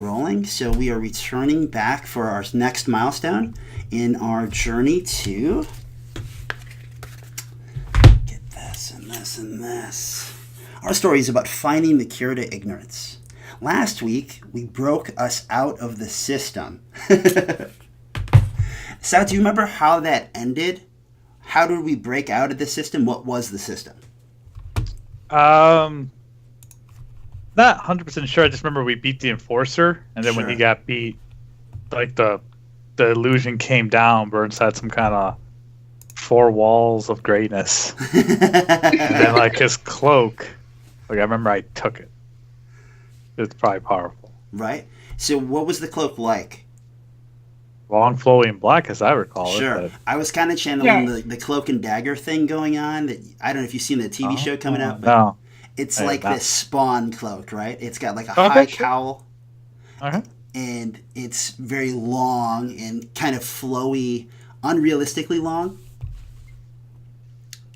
Rolling. So we are returning back for our next milestone in our journey to get this and this and this. Our story is about finding the cure to ignorance. Last week, we broke us out of the system. Sal, do you remember how that ended? How did we break out of the system? What was the system? Um, Not 100% sure. I just remember we beat the enforcer, and then when he got beat, like the illusion came down. Burns had some kind of four walls of greatness, and then like his cloak. Like I remember, I took it. It's probably powerful. Right. So what was the cloak like? Long, flowing black, as I recall. Sure. It, I was kind of channeling the cloak and dagger thing going on. That I don't know if you've seen the TV show coming out, but no. it's like this Spawn cloak, right? It's got like a Okay, high sure. cowl, Okay. and it's very long and kind of flowy, unrealistically long.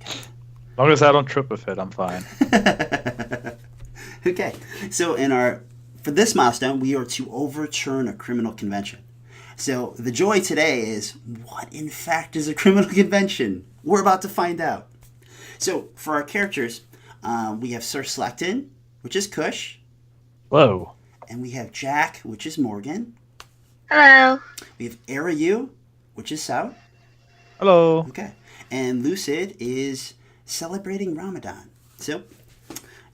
As long as I don't trip with it, I'm fine. Okay, so for this milestone, we are to overturn a criminal convention. So the joy today is, what in fact is a criminal convention? We're about to find out. So for our characters, we have Sir Slekton, which is Kush. Whoa. And we have Jack, which is Morgan. Hello. We have Eriyou, which is South. Hello. Okay. And Lucid is celebrating Ramadan. So,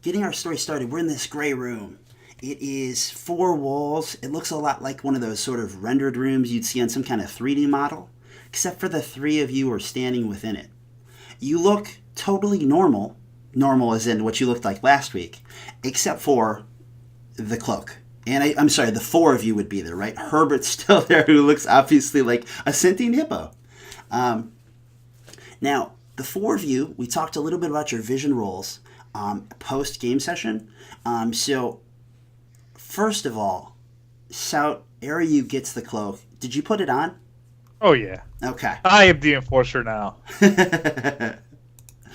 getting our story started, we're in this gray room. It is 4 walls. It looks a lot like one of those sort of rendered rooms you'd see on some kind of 3D model, except for the 3 of you are standing within it. You look totally normal as in what you looked like last week, except for the cloak. And I'm sorry, the 4 of you would be there, right? Herbert's still there, who looks obviously like a sentient hippo. Now, the 4 of you, we talked a little bit about your vision rolls post-game session. So, first of all, Eriyou gets the cloak. Did you put it on? Oh, yeah. Okay. I am the enforcer now.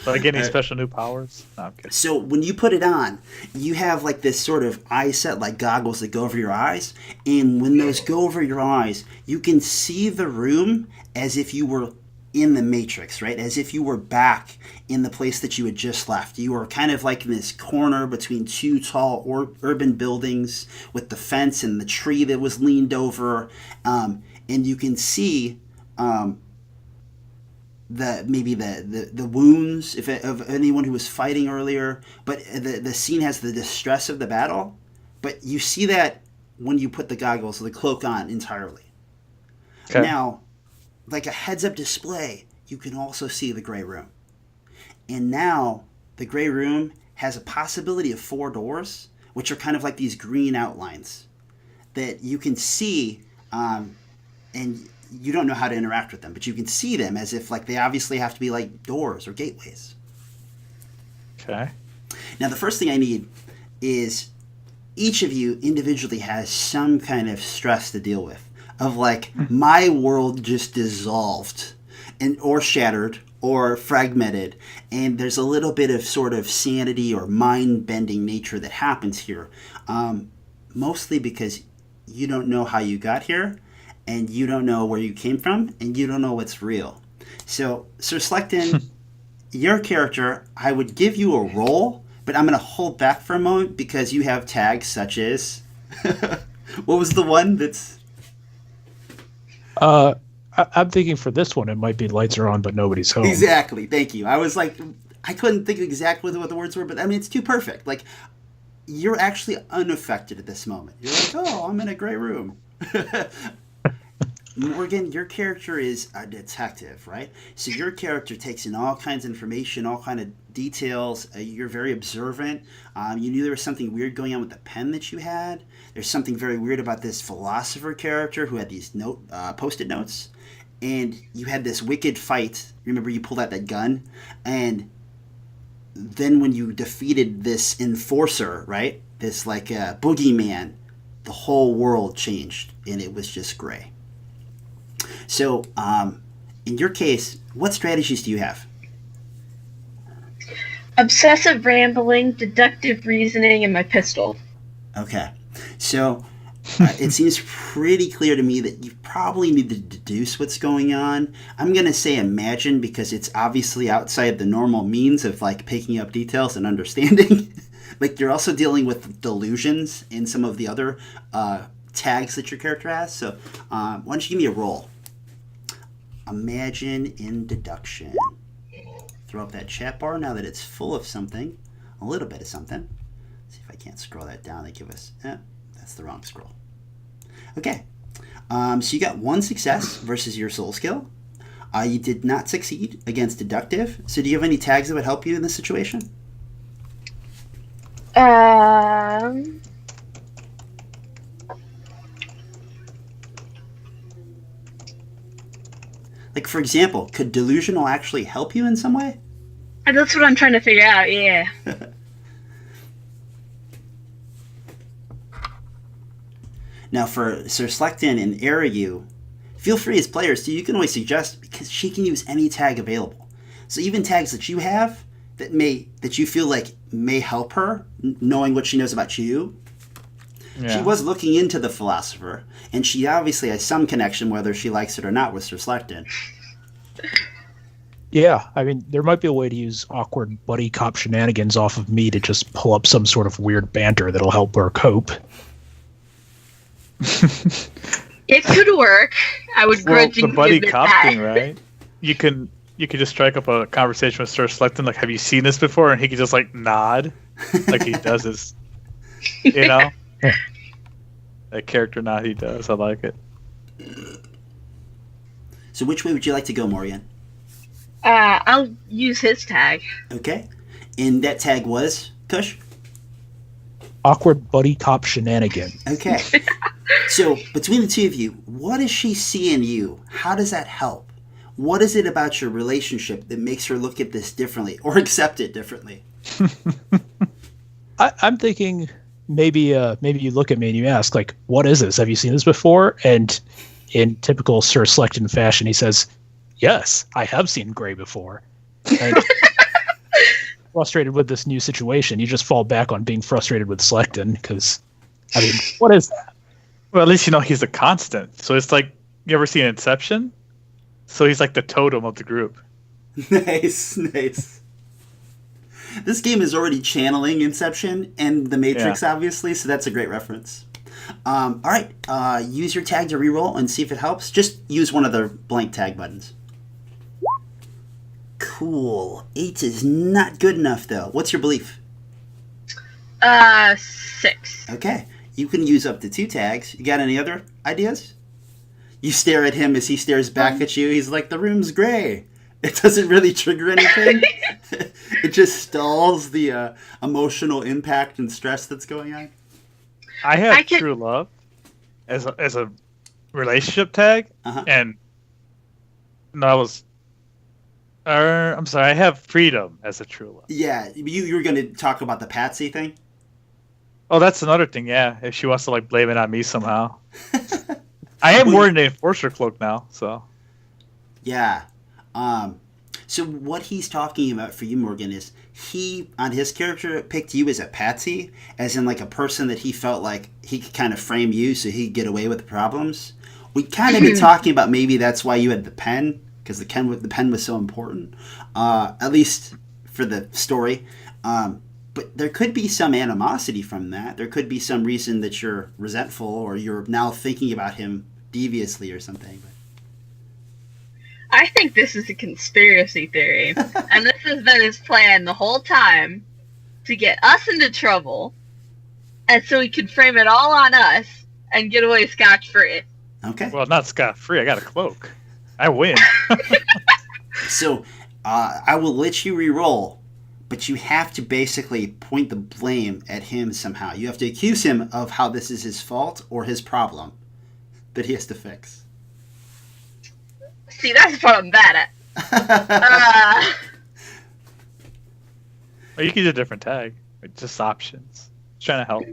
Like any special new powers? No, I'm kidding. So when you put it on, you have like this sort of eye set, like goggles that go over your eyes. And when those go over your eyes, you can see the room as if you were in the Matrix, right? As if you were back in the place that you had just left. You were kind of like in this corner between 2 tall urban buildings with the fence and the tree that was leaned over. And you can see the wounds of anyone who was fighting earlier, but the scene has the distress of the battle, but you see that when you put the goggles or the cloak on entirely. Okay. Now, like a heads-up display, you can also see the gray room. And now, the gray room has a possibility of 4 doors, which are kind of like these green outlines that you can see, and you don't know how to interact with them, but you can see them as if like they obviously have to be like doors or gateways. Okay. Now the first thing I need is each of you individually has some kind of stress to deal with, of like my world just dissolved or shattered or fragmented, and there's a little bit of sort of sanity or mind-bending nature that happens here, mostly because you don't know how you got here, and you don't know where you came from, and you don't know what's real. So, Sir Slekton, your character, I would give you a roll, but I'm going to hold back for a moment because you have tags such as... what was the one that's... I'm thinking for this one, it might be lights are on, but nobody's home. Exactly, thank you. I was like, I couldn't think of exactly what the words were, but I mean, it's too perfect. Like, you're actually unaffected at this moment. You're like, oh, I'm in a gray room. Morgan, your character is a detective, right? So your character takes in all kinds of information, all kinds of details. You're very observant. You knew there was something weird going on with the pen that you had. There's something very weird about this philosopher character who had these post-it notes. And you had this wicked fight. Remember, you pulled out that gun? And then when you defeated this enforcer, right? This like boogeyman, the whole world changed, and it was just gray. So, in your case, what strategies do you have? Obsessive rambling, deductive reasoning, and my pistol. Okay. So, It seems pretty clear to me that you probably need to deduce what's going on. I'm going to say imagine because it's obviously outside the normal means of like picking up details and understanding. Like you're also dealing with delusions in some of the other tags that your character has. So why don't you give me a roll? Imagine in deduction. Throw up that chat bar now that it's full of something. A little bit of something. See if I can't scroll that down. They give us... that's the wrong scroll. Okay. So you got one success versus your soul skill. You did not succeed against deductive. So do you have any tags that would help you in this situation? Like, for example, could delusional actually help you in some way? That's what I'm trying to figure out, yeah. Now, for Sir Slekton and Eriyou, feel free as players, you can always suggest, because she can use any tag available. So even tags that you have that you feel like may help her, knowing what she knows about you. Yeah. She was looking into the philosopher, and she obviously has some connection, whether she likes it or not, with Sir Slekton. Yeah, I mean, there might be a way to use awkward buddy cop shenanigans off of me to just pull up some sort of weird banter that'll help her cope. It could work. I would grudgingly the buddy admit cop that. thing, right? You could just strike up a conversation with Sir Slekton, like, have you seen this before? And he could just, like, nod, like he does his, you know? That character nod he does. I like it. So which way would you like to go, Morgan? I'll use his tag. Okay. And that tag was, Kush? Awkward buddy cop shenanigan. Okay. So between the two of you, what does she see in you? How does that help? What is it about your relationship that makes her look at this differently or accept it differently? I'm thinking maybe you look at me and you ask, like, what is this? Have you seen this before? And in typical Sir Slekton fashion, he says, yes, I have seen Grey before. And frustrated with this new situation, you just fall back on being frustrated with Slekton because, I mean, what is that? Well, at least you know he's a constant. So it's like, you ever seen Inception? So he's like the totem of the group. Nice. This game is already channeling Inception and The Matrix, obviously, so that's a great reference. All right, use your tag to reroll and see if it helps. Just use one of the blank tag buttons. Cool. 8 is not good enough, though. What's your belief? 6. Okay. You can use up to 2 tags. You got any other ideas? You stare at him as he stares back at you. He's like, the room's gray. It doesn't really trigger anything. It just stalls the emotional impact and stress that's going on. I have true love as a relationship tag, and I'm sorry, I have freedom as a true love. Yeah, you were going to talk about the Patsy thing? Oh, that's another thing, yeah. If she wants to like blame it on me somehow. I am wearing the Enforcer cloak now, so. Yeah. So what he's talking about for you, Morgan, is he, on his character, picked you as a patsy, as in like a person that he felt like he could kind of frame you so he'd get away with the problems. We kind of been talking about maybe that's why you had the pen, because the pen was so important, at least for the story. But there could be some animosity from that. There could be some reason that you're resentful or you're now thinking about him deviously or something. I think this is a conspiracy theory. And this has been his plan the whole time to get us into trouble. And so he could frame it all on us and get away scotch-free. Okay. Well, not scot-free. I got a cloak. I win. So I will let you re-roll, but you have to basically point the blame at him somehow. You have to accuse him of how this is his fault or his problem that he has to fix. See, that's what I'm bad at. Or you can do a different tag. Just options. Just trying to help.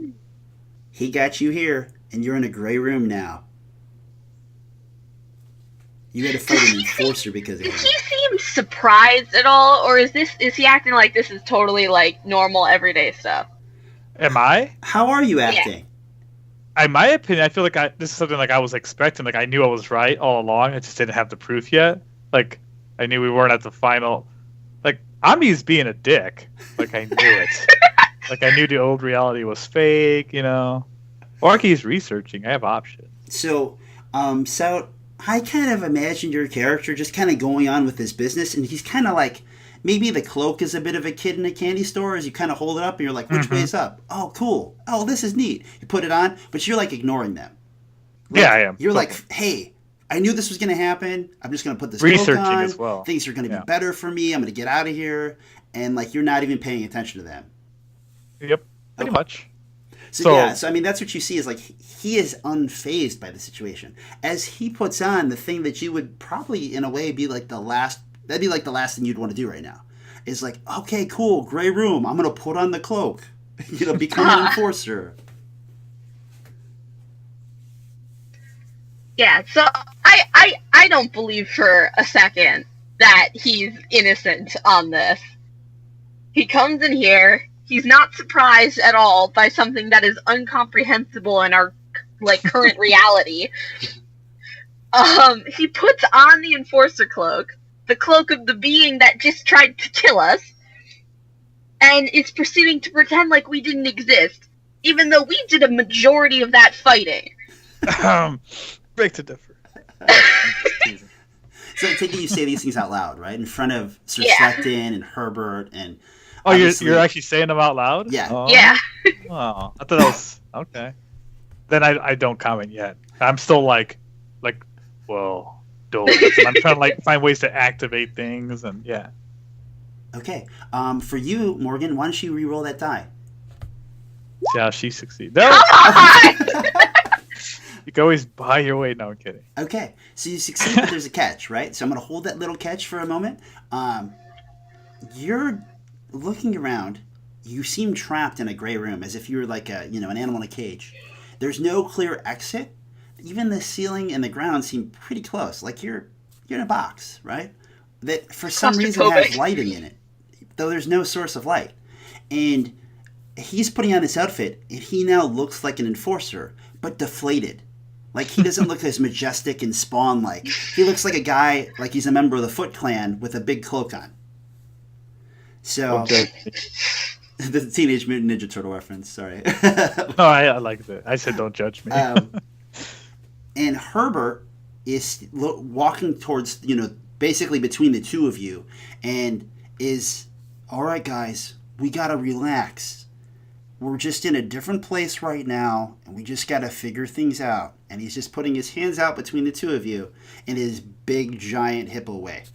He got you here, and you're in a gray room now. You had to fight an enforcer because of him. Does he seem surprised at all, or is he acting like this is totally like normal everyday stuff? Am I? How are you acting? in my opinion, I feel like this is something like I was expecting. Like I knew I was right all along. I just didn't have the proof yet. Like I knew we weren't at the final. Like Ami's being a dick. Like I knew it. Like I knew the old reality was fake. Or he's researching. I have options. So, I kind of imagined your character just kind of going on with his business, and he's kind of like, maybe the cloak is a bit of a kid in a candy store as you kind of hold it up and you're like, which way is up? Oh, cool. Oh, this is neat. You put it on, but you're like ignoring them. Like, yeah, I am. You're like, hey, I knew this was going to happen. I'm just going to put this researching cloak on. as well. Things are going to be better for me. I'm going to get out of here. And like, you're not even paying attention to them. Yep, pretty much. So I mean, that's what you see is like he is unfazed by the situation as he puts on the thing that you would probably, in a way, be like the last. That'd be like the last thing you'd want to do right now. Is like, okay, cool, gray room. I'm gonna put on the cloak. Become an enforcer. Yeah. So I don't believe for a second that he's innocent on this. He comes in here. He's not surprised at all by something that is incomprehensible in our current reality. He puts on the enforcer cloak, the cloak of the being that just tried to kill us, and is proceeding to pretend like we didn't exist, even though we did a majority of that fighting. Break to differ. So I take it you say these things out loud, right? In front of Sir Slekton and Herbert and... Oh, you're actually saying them out loud? Yeah. Oh. Yeah. Oh, I thought that was... Okay. Then I don't comment yet. I'm still like, well, doors. I'm trying to find ways to activate things and yeah. Okay. For you, Morgan, why don't you re-roll that die? See how she succeeds. No! You can always buy your way. No, I'm kidding. Okay. So you succeed, but there's a catch, right? So I'm going to hold that little catch for a moment. You're looking around. You seem trapped in a gray room, as if you were like an animal in a cage. There's no clear exit. Even the ceiling and the ground seem pretty close. Like you're in a box, right? That for some reason has lighting in it, though there's no source of light. And he's putting on this outfit, and he now looks like an enforcer, but deflated. Like he doesn't look as majestic and Spawn-like. He looks like a guy, like he's a member of the Foot Clan with a big cloak on. So, the Teenage Mutant Ninja Turtle reference. Sorry. No, I like that. I said don't judge me. And Herbert is walking towards, basically between the two of you, and is, all right, guys, we gotta relax. We're just in a different place right now, and we just gotta figure things out. And he's just putting his hands out between the two of you in his big, giant hippo way.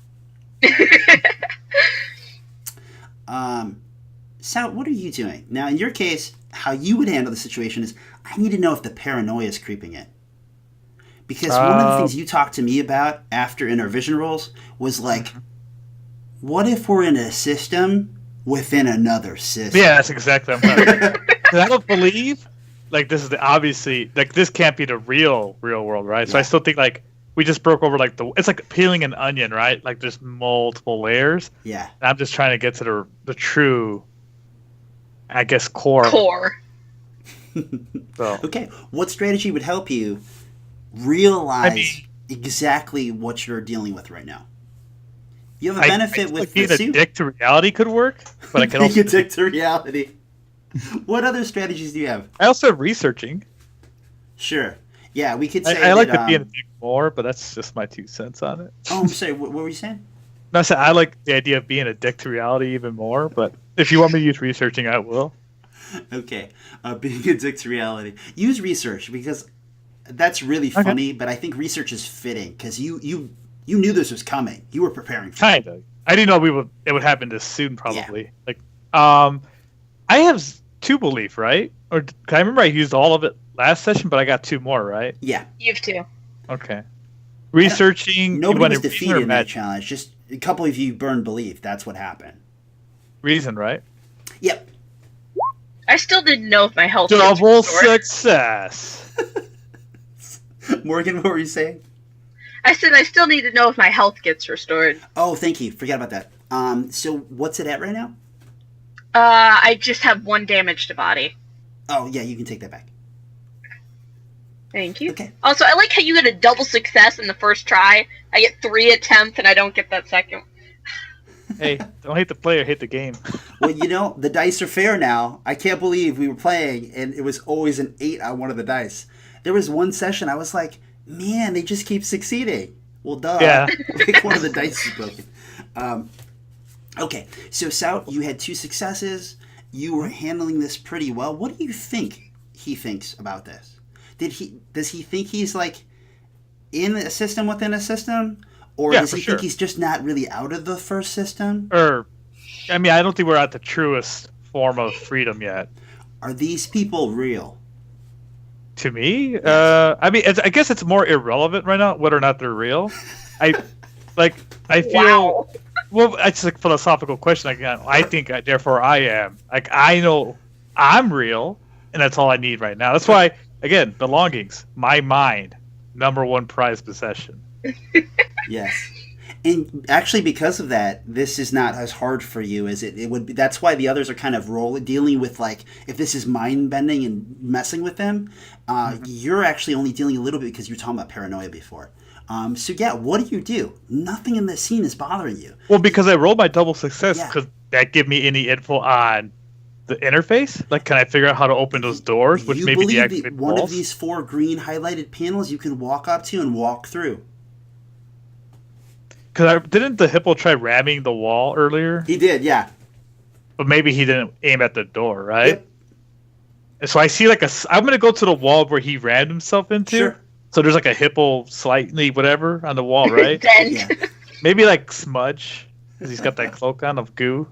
Sal, what are you doing? Now, in your case, how you would handle the situation is, I need to know if the paranoia is creeping in. Because one of the things you talked to me about after in our vision rolls was like, what if we're in a system within another system? Yeah, that's exactly what I'm talking about. I don't believe, this is obviously, this can't be the real world, right? Yeah. So I still think, we just broke over, it's like peeling an onion, right? Like, there's multiple layers. Yeah. And I'm just trying to get to the true, I guess, core. So. Okay. What strategy would help you realize exactly what you're dealing with right now? You have a benefit with the suit. Being a dick to reality could work, but I can also... Being a dick to reality. What other strategies do you have? I also have researching. Sure. Yeah, we could say I like to be in a dick more, but that's just my 2 cents on it. Oh, I'm sorry. What were you saying? No, I said I like the idea of being a dick to reality even more, but if you want me to use researching, I will. Okay. Being a dick to reality. Use research, because that's really funny, but I think research is fitting, because you knew this was coming. You were preparing for it. Kind of. I didn't know it would happen this soon, probably. Yeah. I have 2 belief, right? Or I remember I used all of it last session, but I got 2 more, right? Yeah. You have 2. Okay. Researching. Nobody was defeated in that challenge. Just a couple of you burned belief. That's what happened. Reason, right? Yep. I still didn't know if my health. Double success. Morgan, what were you saying? I said I still need to know if my health gets restored. Oh, thank you. Forgot about that. So what's it at right now? I just have 1 damage to body. Oh, yeah, you can take that back. Thank you. Okay. Also, I like how you get a double success in the first try. I get 3 attempts, and I don't get that second. Hey, don't hate the player, hate the game. Well, the dice are fair now. I can't believe we were playing and it was always an 8 on one of the dice. There was one session I was like, man, they just keep succeeding. Well, duh. Yeah. Like one of the dice is broken. Okay, so Sout, you had 2 successes. You were handling this pretty well. What do you think he thinks about this? Does he think he's like in a system within a system? Or does he think he's just not really out of the first system? I don't think we're at the truest form of freedom yet. Are these people real? To me, yes. I guess it's more irrelevant right now whether or not they're real. I feel. Wow. Well, it's a philosophical question. I think, therefore, I am. Like, I know I'm real, and that's all I need right now. That's why, again, belongings, my mind, #1 prized possession. Yes. And actually, because of that, this is not as hard for you as it would be. That's why the others are kind of dealing with, like, if this is mind bending and messing with them, you're actually only dealing a little bit because you were talking about paranoia before. So yeah, what do? Nothing in this scene is bothering you. Well, because I rolled my double success, because that give me any info on the interface. Like, can I figure out how to open those doors? Which you maybe believe one of these 4 green highlighted panels you can walk up to and walk through. Because didn't the hippo try ramming the wall earlier? He did, yeah. But maybe he didn't aim at the door, right? Yep. And so I see I'm going to go to the wall where he rammed himself into. Sure. So there's like a hippo slightly whatever on the wall, right? Yeah. Maybe like smudge, because he's got that cloak on of goo.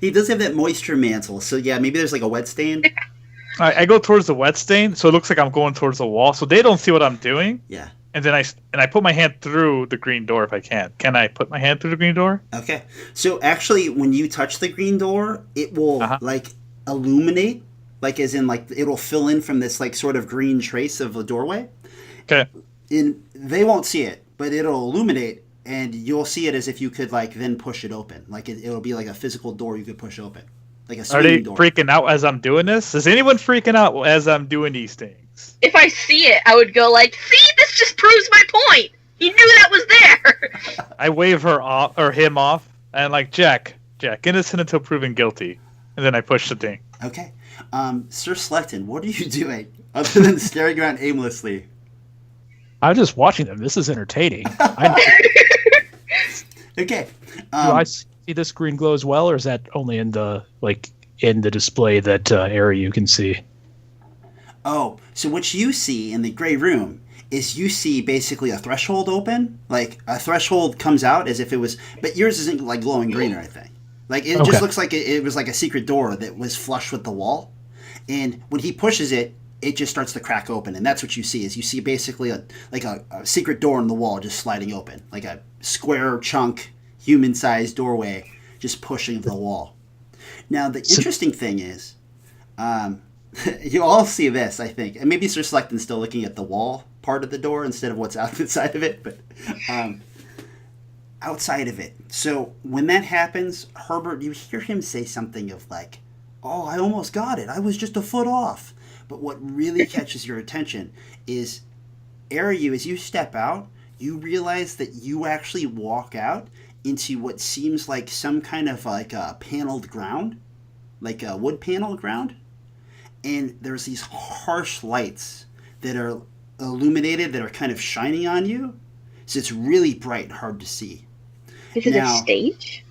He does have that moisture mantle, so yeah, maybe there's like a wet stain. All right, I go towards the wet stain, so it looks like I'm going towards the wall, so they don't see what I'm doing. Yeah. And then I put my hand through the green door if I can. Can I put my hand through the green door? Okay. So actually, when you touch the green door, it will like illuminate, like as in like it'll fill in from this like sort of green trace of the doorway. Okay. And they won't see it, but it'll illuminate, and you'll see it as if you could like then push it open. Like it'll be like a physical door you could push open, like a swinging door. Are they freaking out as I'm doing this? Is anyone freaking out as I'm doing these things? If I see it, I would go like, "See, this just proves my point. He knew that was there." I wave her off or him off, and like Jack, innocent until proven guilty, and then I push the thing. Okay. Sir Slekton, what are you doing other than staring around aimlessly? I'm just watching them. This is entertaining. Okay. Do I see this green glow as well, or is that only in the display that Eriyou can see? Oh, so what you see in the gray room is you see basically a threshold open. Like a threshold comes out as if it was, but yours isn't like glowing green or anything. Like it just looks like it was like a secret door that was flush with the wall. And when he pushes it, it just starts to crack open, and that's what you see. Is you see basically a secret door in the wall just sliding open, like a square chunk, human-sized doorway just pushing the wall. Now the interesting thing is, you all see this, I think, and maybe Sir Slekton's still looking at the wall part of the door instead of what's outside of it, but outside of it. So when that happens, Herbert, you hear him say something of like, "Oh, I almost got it. I was just a foot off." But what really catches your attention is, Eriyou, as you step out, you realize that you actually walk out into what seems like some kind of like a paneled ground, like a wood paneled ground. And there's these harsh lights that are illuminated, that are kind of shining on you. So it's really bright and hard to see. Is it a stage?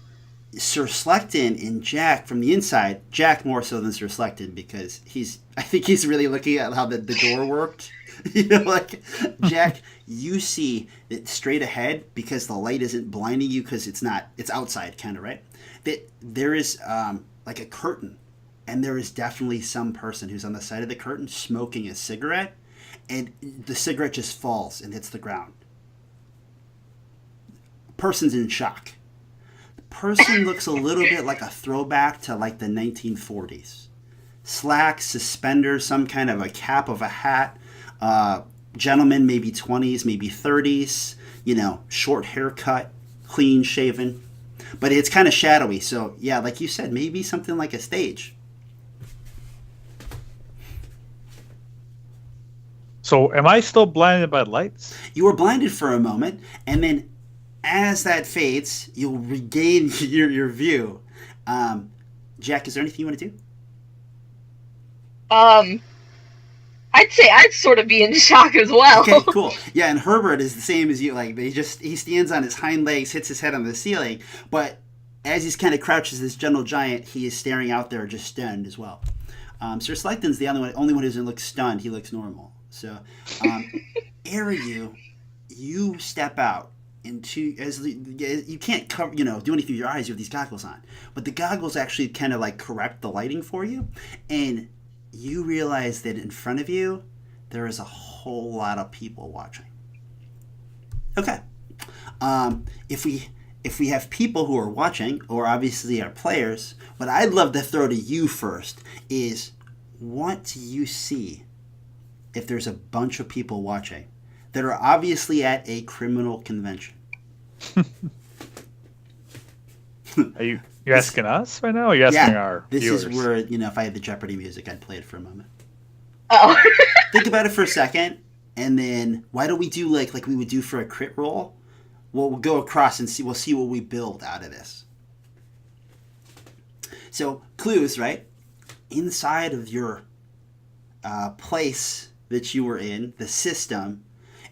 Sir Slekton and Jack from the inside, Jack more so than Sir Slekton, because I think he's really looking at how the door worked. Like Jack, you see that straight ahead, because the light isn't blinding you because it's outside kind of, right? That there is like a curtain, and there is definitely some person who's on the side of the curtain smoking a cigarette, and the cigarette just falls and hits the ground. Person's in shock. Person looks a little bit like a throwback to like the 1940s. Slacks, suspenders, some kind of a cap of a hat. Gentleman, maybe 20s, maybe 30s. Short haircut, clean shaven. But it's kind of shadowy. So, yeah, like you said, maybe something like a stage. So am I still blinded by lights? You were blinded for a moment, and then as that fades, you'll regain your view. Jack, is there anything you want to do? I'd say I'd sort of be in shock as well. Okay, cool. Yeah, and Herbert is the same as you. Like he stands on his hind legs, hits his head on the ceiling, but as he's kind of crouched as this gentle giant, he is staring out there, just stunned as well. Sir Slekton's the only one who doesn't look stunned. He looks normal. So, Eriyou, you step out into you can't cover do anything with your eyes. You have these goggles on, but the goggles actually kind of like correct the lighting for you, and you realize that in front of you there is a whole lot of people watching. Okay, if we have people who are watching, or obviously our players, what I'd love to throw to you first is, what do you see if there's a bunch of people watching that are obviously at a criminal convention? Are you asking us right now, or are you asking our viewers? This is where, if I had the Jeopardy music, I'd play it for a moment. Oh. Think about it for a second, and then why don't we do like we would do for a crit roll? We'll go across and we'll see what we build out of this. So, clues, right? Inside of your place that you were in, the system,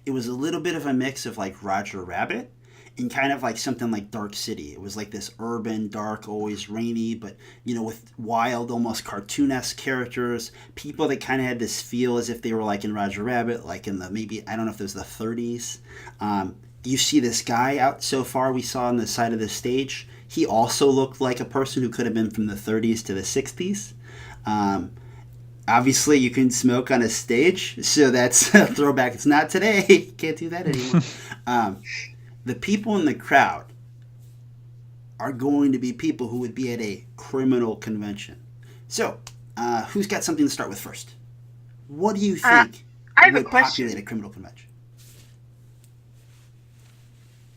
it was a little bit of a mix of like Roger Rabbit and kind of like something like Dark City. It was like this urban, dark, always rainy, but with wild, almost cartoonesque characters, people that kind of had this feel as if they were like in Roger Rabbit, like in maybe, I don't know if it was the 30s. You see this guy out so far we saw on the side of the stage. He also looked like a person who could have been from the 30s to the 60s. Obviously, you can smoke on a stage, so that's a throwback. It's not today. Can't do that anymore. The people in the crowd are going to be people who would be at a criminal convention. So, who's got something to start with first? What do you think I have would a question. populate a criminal convention?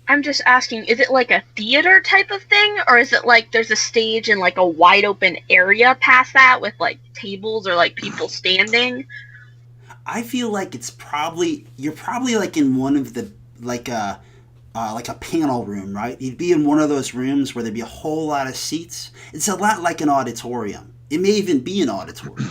I'm just asking, is it like a theater type of thing, or is it like there's a stage in like a wide open area past that with like tables or like people standing? I feel like you're probably like in one of the like a panel room, right? You'd be in one of those rooms where there'd be a whole lot of seats. It's a lot like an auditorium. It may even be an auditorium.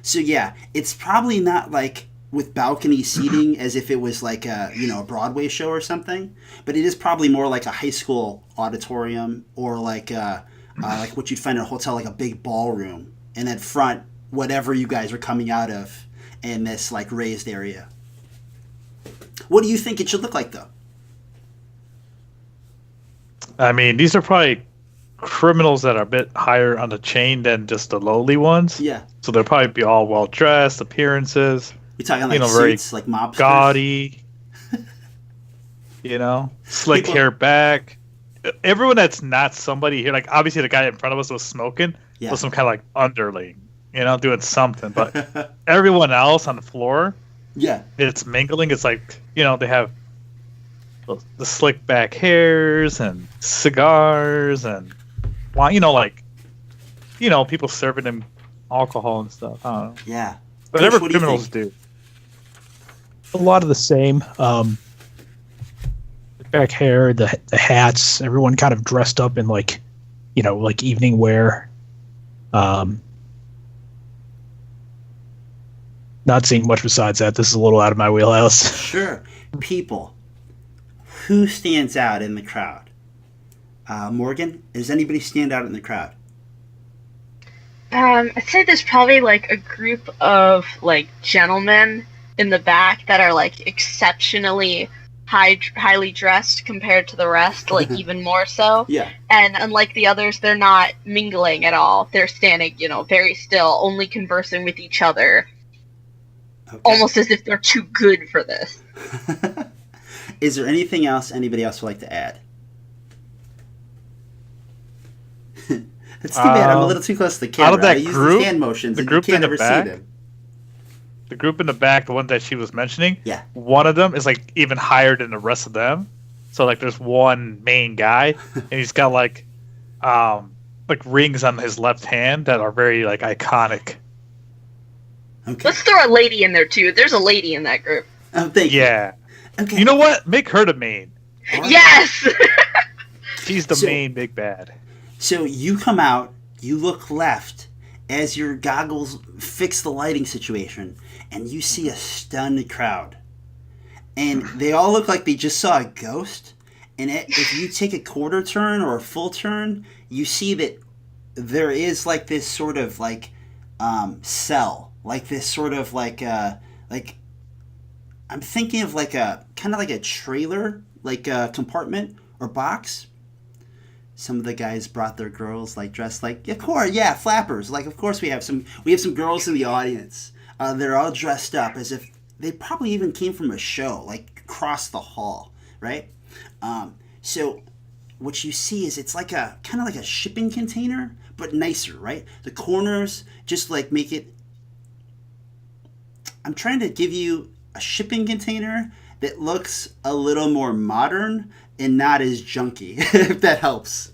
So yeah, it's probably not like with balcony seating as if it was like a Broadway show or something, but it is probably more like a high school auditorium, or like like what you'd find in a hotel, like a big ballroom, and at front whatever you guys are coming out of in this like raised area. What do you think it should look like though? I mean, these are probably criminals that are a bit higher on the chain than just the lowly ones. Yeah. So they'll probably be all well dressed, appearances. You're talking like very suits, like mobsters? Gaudy. Slick hair back. Everyone that's not somebody here, like obviously the guy in front of us was smoking, was some kind of like underling, doing something. But everyone else on the floor, it's mingling. It's like, they have the slick back hairs and cigars and people serving them alcohol and stuff. I don't know. Yeah. Whatever criminals do. A lot of the same. Back hair, the hats, everyone kind of dressed up in like evening wear. Not seeing much besides that. This is a little out of my wheelhouse. Sure. People. Who stands out in the crowd? Morgan, does anybody stand out in the crowd? I'd say there's probably like a group of like gentlemen in the back that are like exceptionally highly dressed compared to the rest, like even more so. Yeah. And unlike the others, they're not mingling at all. They're standing, very still, only conversing with each other. Okay. Almost as if they're too good for this. Is there anything else anybody else would like to add? It's too bad. I'm a little too close to the camera. Out of that I use group, the hand motions, the and group you can't in the ever back, see them. The group in the back, the one that she was mentioning, yeah, one of them is like even higher than the rest of them. So like, there's one main guy, and he's got like rings on his left hand that are very like iconic. Okay. Let's throw a lady in there too. There's a lady in that group. Oh, thank you. Yeah. Okay. You know what? Make her the main. All right. Yes. She's the main big bad. So you come out, you look left as your goggles fix the lighting situation, and you see a stunned crowd. And they all look like they just saw a ghost. And if you take a quarter turn or a full turn, you see that there is like this sort of like cell, like this sort of like I'm thinking of like a kind of like a trailer, like a compartment or box. Some of the guys brought their girls like dressed like flappers. Like of course we have some girls in the audience. They're all dressed up as if they probably even came from a show, like across the hall, right? So what you see is it's like a kind of like a shipping container, but nicer, right? The corners just like make it. I'm trying to give you a shipping container that looks a little more modern and not as junky, if that helps.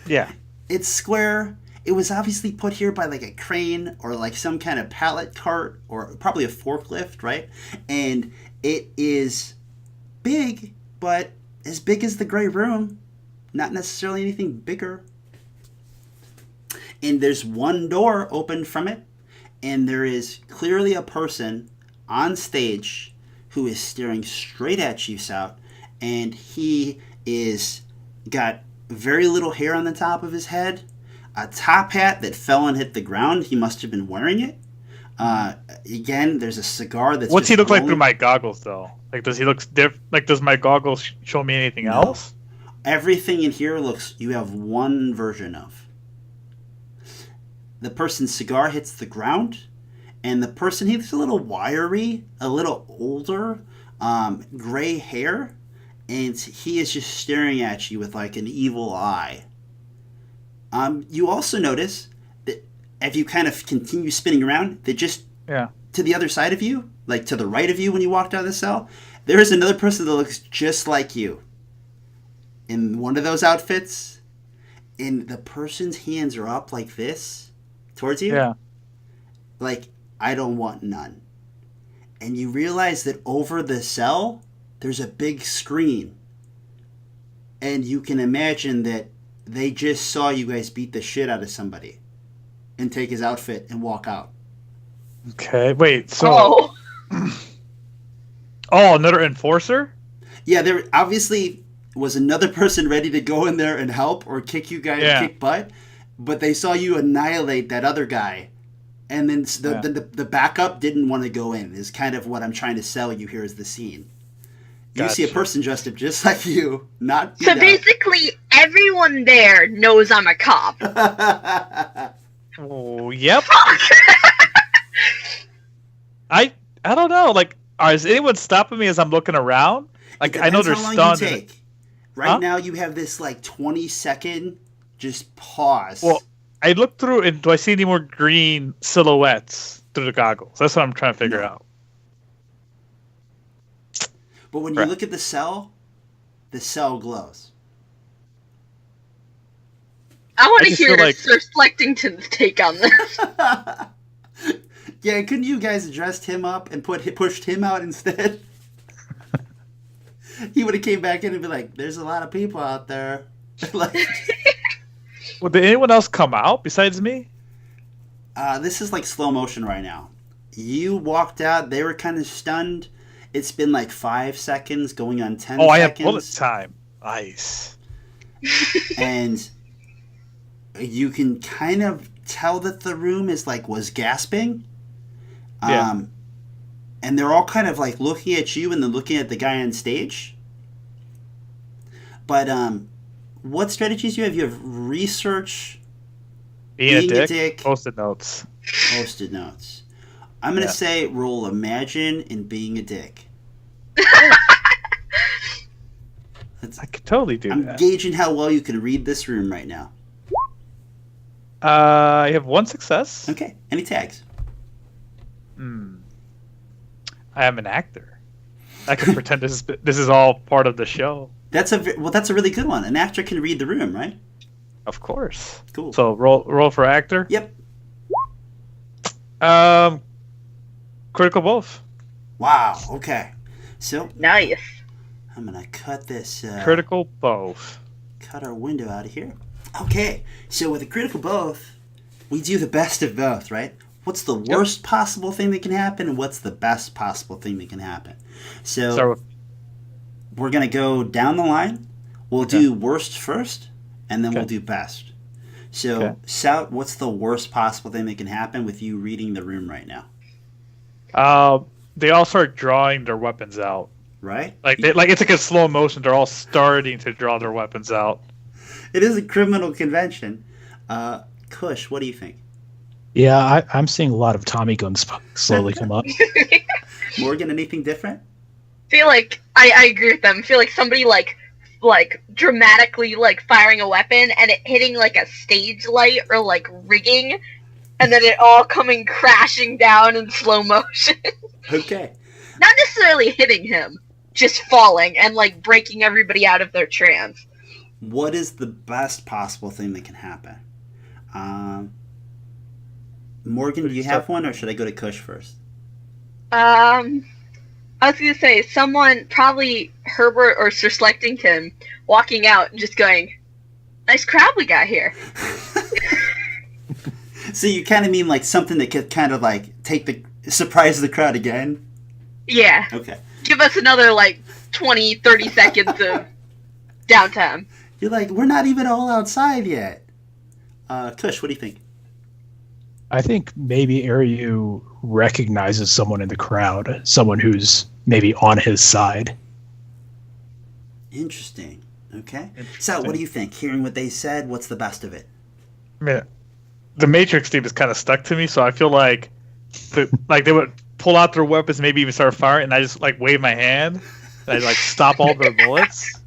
Yeah. It's square. It was obviously put here by like a crane or like some kind of pallet cart or probably a forklift, right? And it is big, but as big as the gray room, not necessarily anything bigger. And there's one door open from it, and there is clearly a person on stage who is staring straight at you, Sout, and he is got very little hair on the top of his head, a top hat that fell and hit the ground. He must have been wearing it. Again, there's a cigar that's. What's he look rolling. like through my goggles, though? Like, does he look like? Does my goggles show me anything else? Everything in here looks. You have one version of. The person's cigar hits the ground, and the person he looks a little wiry, a little older, gray hair, and he is just staring at you with like an evil eye. You also notice that if you kind of continue spinning around, that just to the other side of you, like to the right of you when you walked out of the cell, there is another person that looks just like you. In one of those outfits, and the person's hands are up like this towards you. Yeah. Like, I don't want none. And you realize that over the cell, there's a big screen. And you can imagine that they just saw you guys beat the shit out of somebody and take his outfit and walk out. Okay, wait, so... Oh, another enforcer? Yeah, there obviously was another person ready to go in there and help or kick you guys, kick butt, but they saw you annihilate that other guy. And then the backup didn't want to go in, is kind of what I'm trying to sell you here as the scene. You see a person dressed up just like you, not So basically, everyone there knows I'm a cop. Oh, yep. I don't know. Like, is anyone stopping me as I'm looking around? Like, I know they're stunned. Right now, you have this like 20-second just pause. Well, I looked through, and do I see any more green silhouettes through the goggles? That's what I'm trying to figure out. But when you look at the cell glows. I want to hear Sir Slektington's take on this. Yeah, couldn't you guys have dressed him up and pushed him out instead? He would have came back in and be like, "There's a lot of people out there." Like, well, did anyone else come out besides me? This is like slow motion right now. You walked out. They were kind of stunned. It's been like 5 seconds, going on 10 seconds. Oh, I have bullet time. Nice. And you can kind of tell that the room was gasping. Yeah. And they're all kind of like looking at you and then looking at the guy on stage. But what strategies do you have? You have research, being a dick, post-it notes. Post-it notes. I'm going to say roll imagine and being a dick. I could totally do that. I'm gauging how well you can read this room right now. I have one success. Okay. Any tags? I am an actor. I can pretend this is all part of the show. That's a really good one. An actor can read the room, right? Of course. Cool. So roll for actor. Yep. Critical both. Wow. Okay. So Nice. I'm gonna cut this. Critical both. Cut our window out of here. Okay. So with a critical both, we do the best of both, right? What's the worst possible thing that can happen, and what's the best possible thing that can happen? So we're gonna go down the line. We'll do worst first, and then we'll do best. So, Sout, what's the worst possible thing that can happen with you reading the room right now? They all start drawing their weapons out. Right? It's like a slow motion. They're all starting to draw their weapons out. It is a criminal convention. Kush, what do you think? Yeah, I'm seeing a lot of Tommy guns slowly come up. Morgan, anything different? I feel like I agree with them. I feel like somebody like dramatically firing a weapon and it hitting like a stage light or like rigging, and then it all coming crashing down in slow motion. Okay. Not necessarily hitting him, just falling and like breaking everybody out of their trance. What is the best possible thing that can happen? Morgan, do you have one, or should I go to Kush first? I was gonna say someone, probably Herbert or Sir Slekton, walking out and just going, "Nice crowd we got here." So you kind of mean like something that could kind of like surprise the crowd again? Yeah. Okay. Give us another 20, 30 seconds of downtime. You're like, we're not even all outside yet. Kush, what do you think? I think maybe Eriyou recognizes someone in the crowd, someone who's maybe on his side. Interesting. Okay. So, what do you think? Hearing what they said, what's the best of it? I mean, the Matrix theme is kind of stuck to me, so I feel like they would pull out their weapons, maybe even start firing, and I just wave my hand, and I stop all their bullets,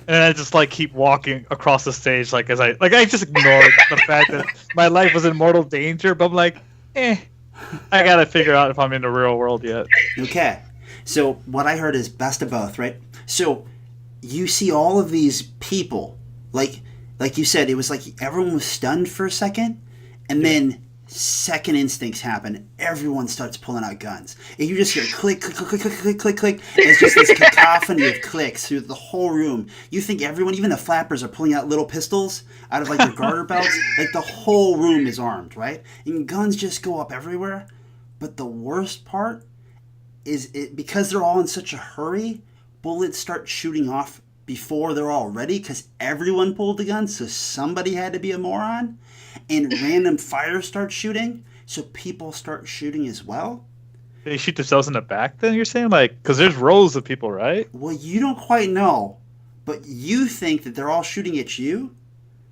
And then I just keep walking across the stage, I just ignored the fact that my life was in mortal danger. But I'm I gotta figure out if I'm in the real world yet. Okay, so what I heard is best of both, right? So you see all of these people, like you said, it was like everyone was stunned for a second, and then second instincts happen. Everyone starts pulling out guns, and you just hear click, click, click, click, click, click, click. It's just this cacophony of clicks through the whole room. You think everyone, even the flappers, are pulling out little pistols out of their garter belts. The whole room is armed, right? And guns just go up everywhere. But the worst part is because they're all in such a hurry, bullets start shooting off before they're all ready because everyone pulled the gun, so somebody had to be a moron. And random fire starts shooting, so people start shooting as well. They shoot themselves in the back then, you're saying? Because there's rows of people, right? Well, you don't quite know, but you think that they're all shooting at you.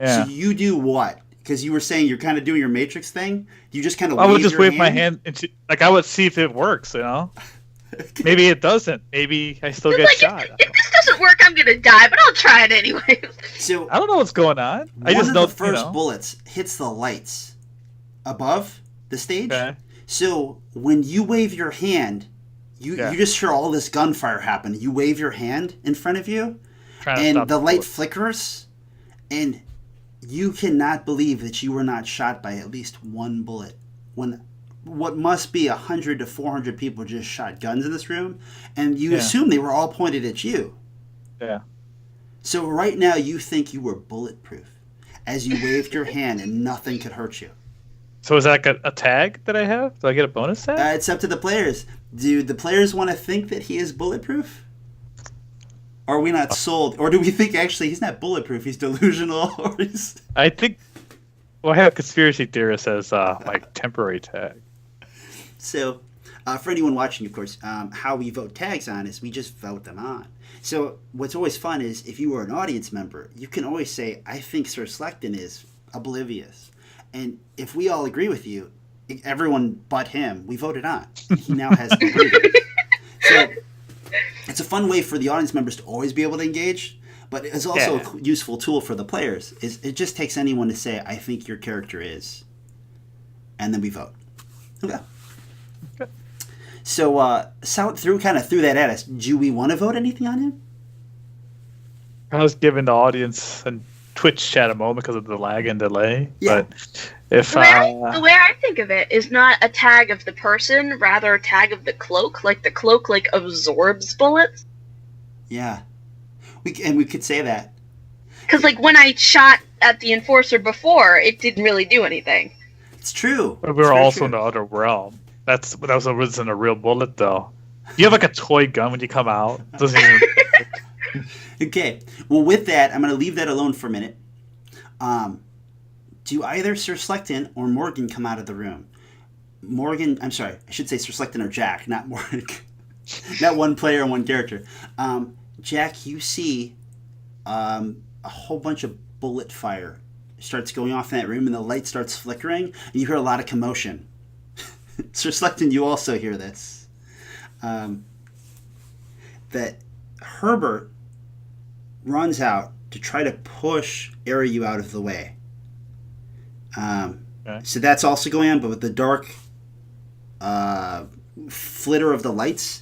Yeah. So you do what? Because you were saying you're kind of doing your Matrix thing. You just kind of I would just wave my hand into, I would see if it works, Okay. Maybe it doesn't. Maybe I still get shot. If this doesn't work, I'm gonna die, but I'll try it anyway. So I don't know what's going on. I just know know the first bullets hits the lights above the stage. Okay. So when you wave your hand, you just hear all this gunfire happen. You wave your hand in front of you, and the light flickers, and you cannot believe that you were not shot by at least one bullet. When what must be 100 to 400 people just shot guns in this room, and you assume they were all pointed at you. Yeah. So right now you think you were bulletproof as you waved your hand and nothing could hurt you. So is that a tag that I have? Do I get a bonus tag? It's up to the players. Do the players want to think that he is bulletproof? Are we not sold? Or do we think actually he's not bulletproof, he's delusional? I think... Well, I have conspiracy theorists as my temporary tag. So, for anyone watching, of course, how we vote tags on is we just vote them on. So, what's always fun is if you are an audience member, you can always say, I think Sir Slekton is oblivious. And if we all agree with you, everyone but him, we voted on. He now has oblivious. So, it's a fun way for the audience members to always be able to engage, but it's also a useful tool for the players. It just takes anyone to say, I think your character is, and then we vote. Okay. So, Sout threw that at us. Do we want to vote anything on him? I was giving the audience a Twitch chat a moment because of the lag and delay. Yeah. But if The way I think of it is not a tag of the person, rather a tag of the cloak. Like the cloak absorbs bullets. Yeah. We could say that. Because when I shot at the enforcer before, it didn't really do anything. It's true. we were also in the other realm. That wasn't a real bullet though. You have like a toy gun when you come out. Doesn't even... Okay. Well, with that, I'm going to leave that alone for a minute. Do either Sir Slekton or Morgan come out of the room? Morgan, I'm sorry, I should say Sir Slekton or Jack, not Morgan. Not one player and one character. Jack, you see a whole bunch of bullet fire starts going off in that room, and the light starts flickering, and you hear a lot of commotion. Sir Slekton, you also hear this. That Herbert runs out to try to push Eriyou out of the way. Okay. So that's also going on, but with the dark flitter of the lights,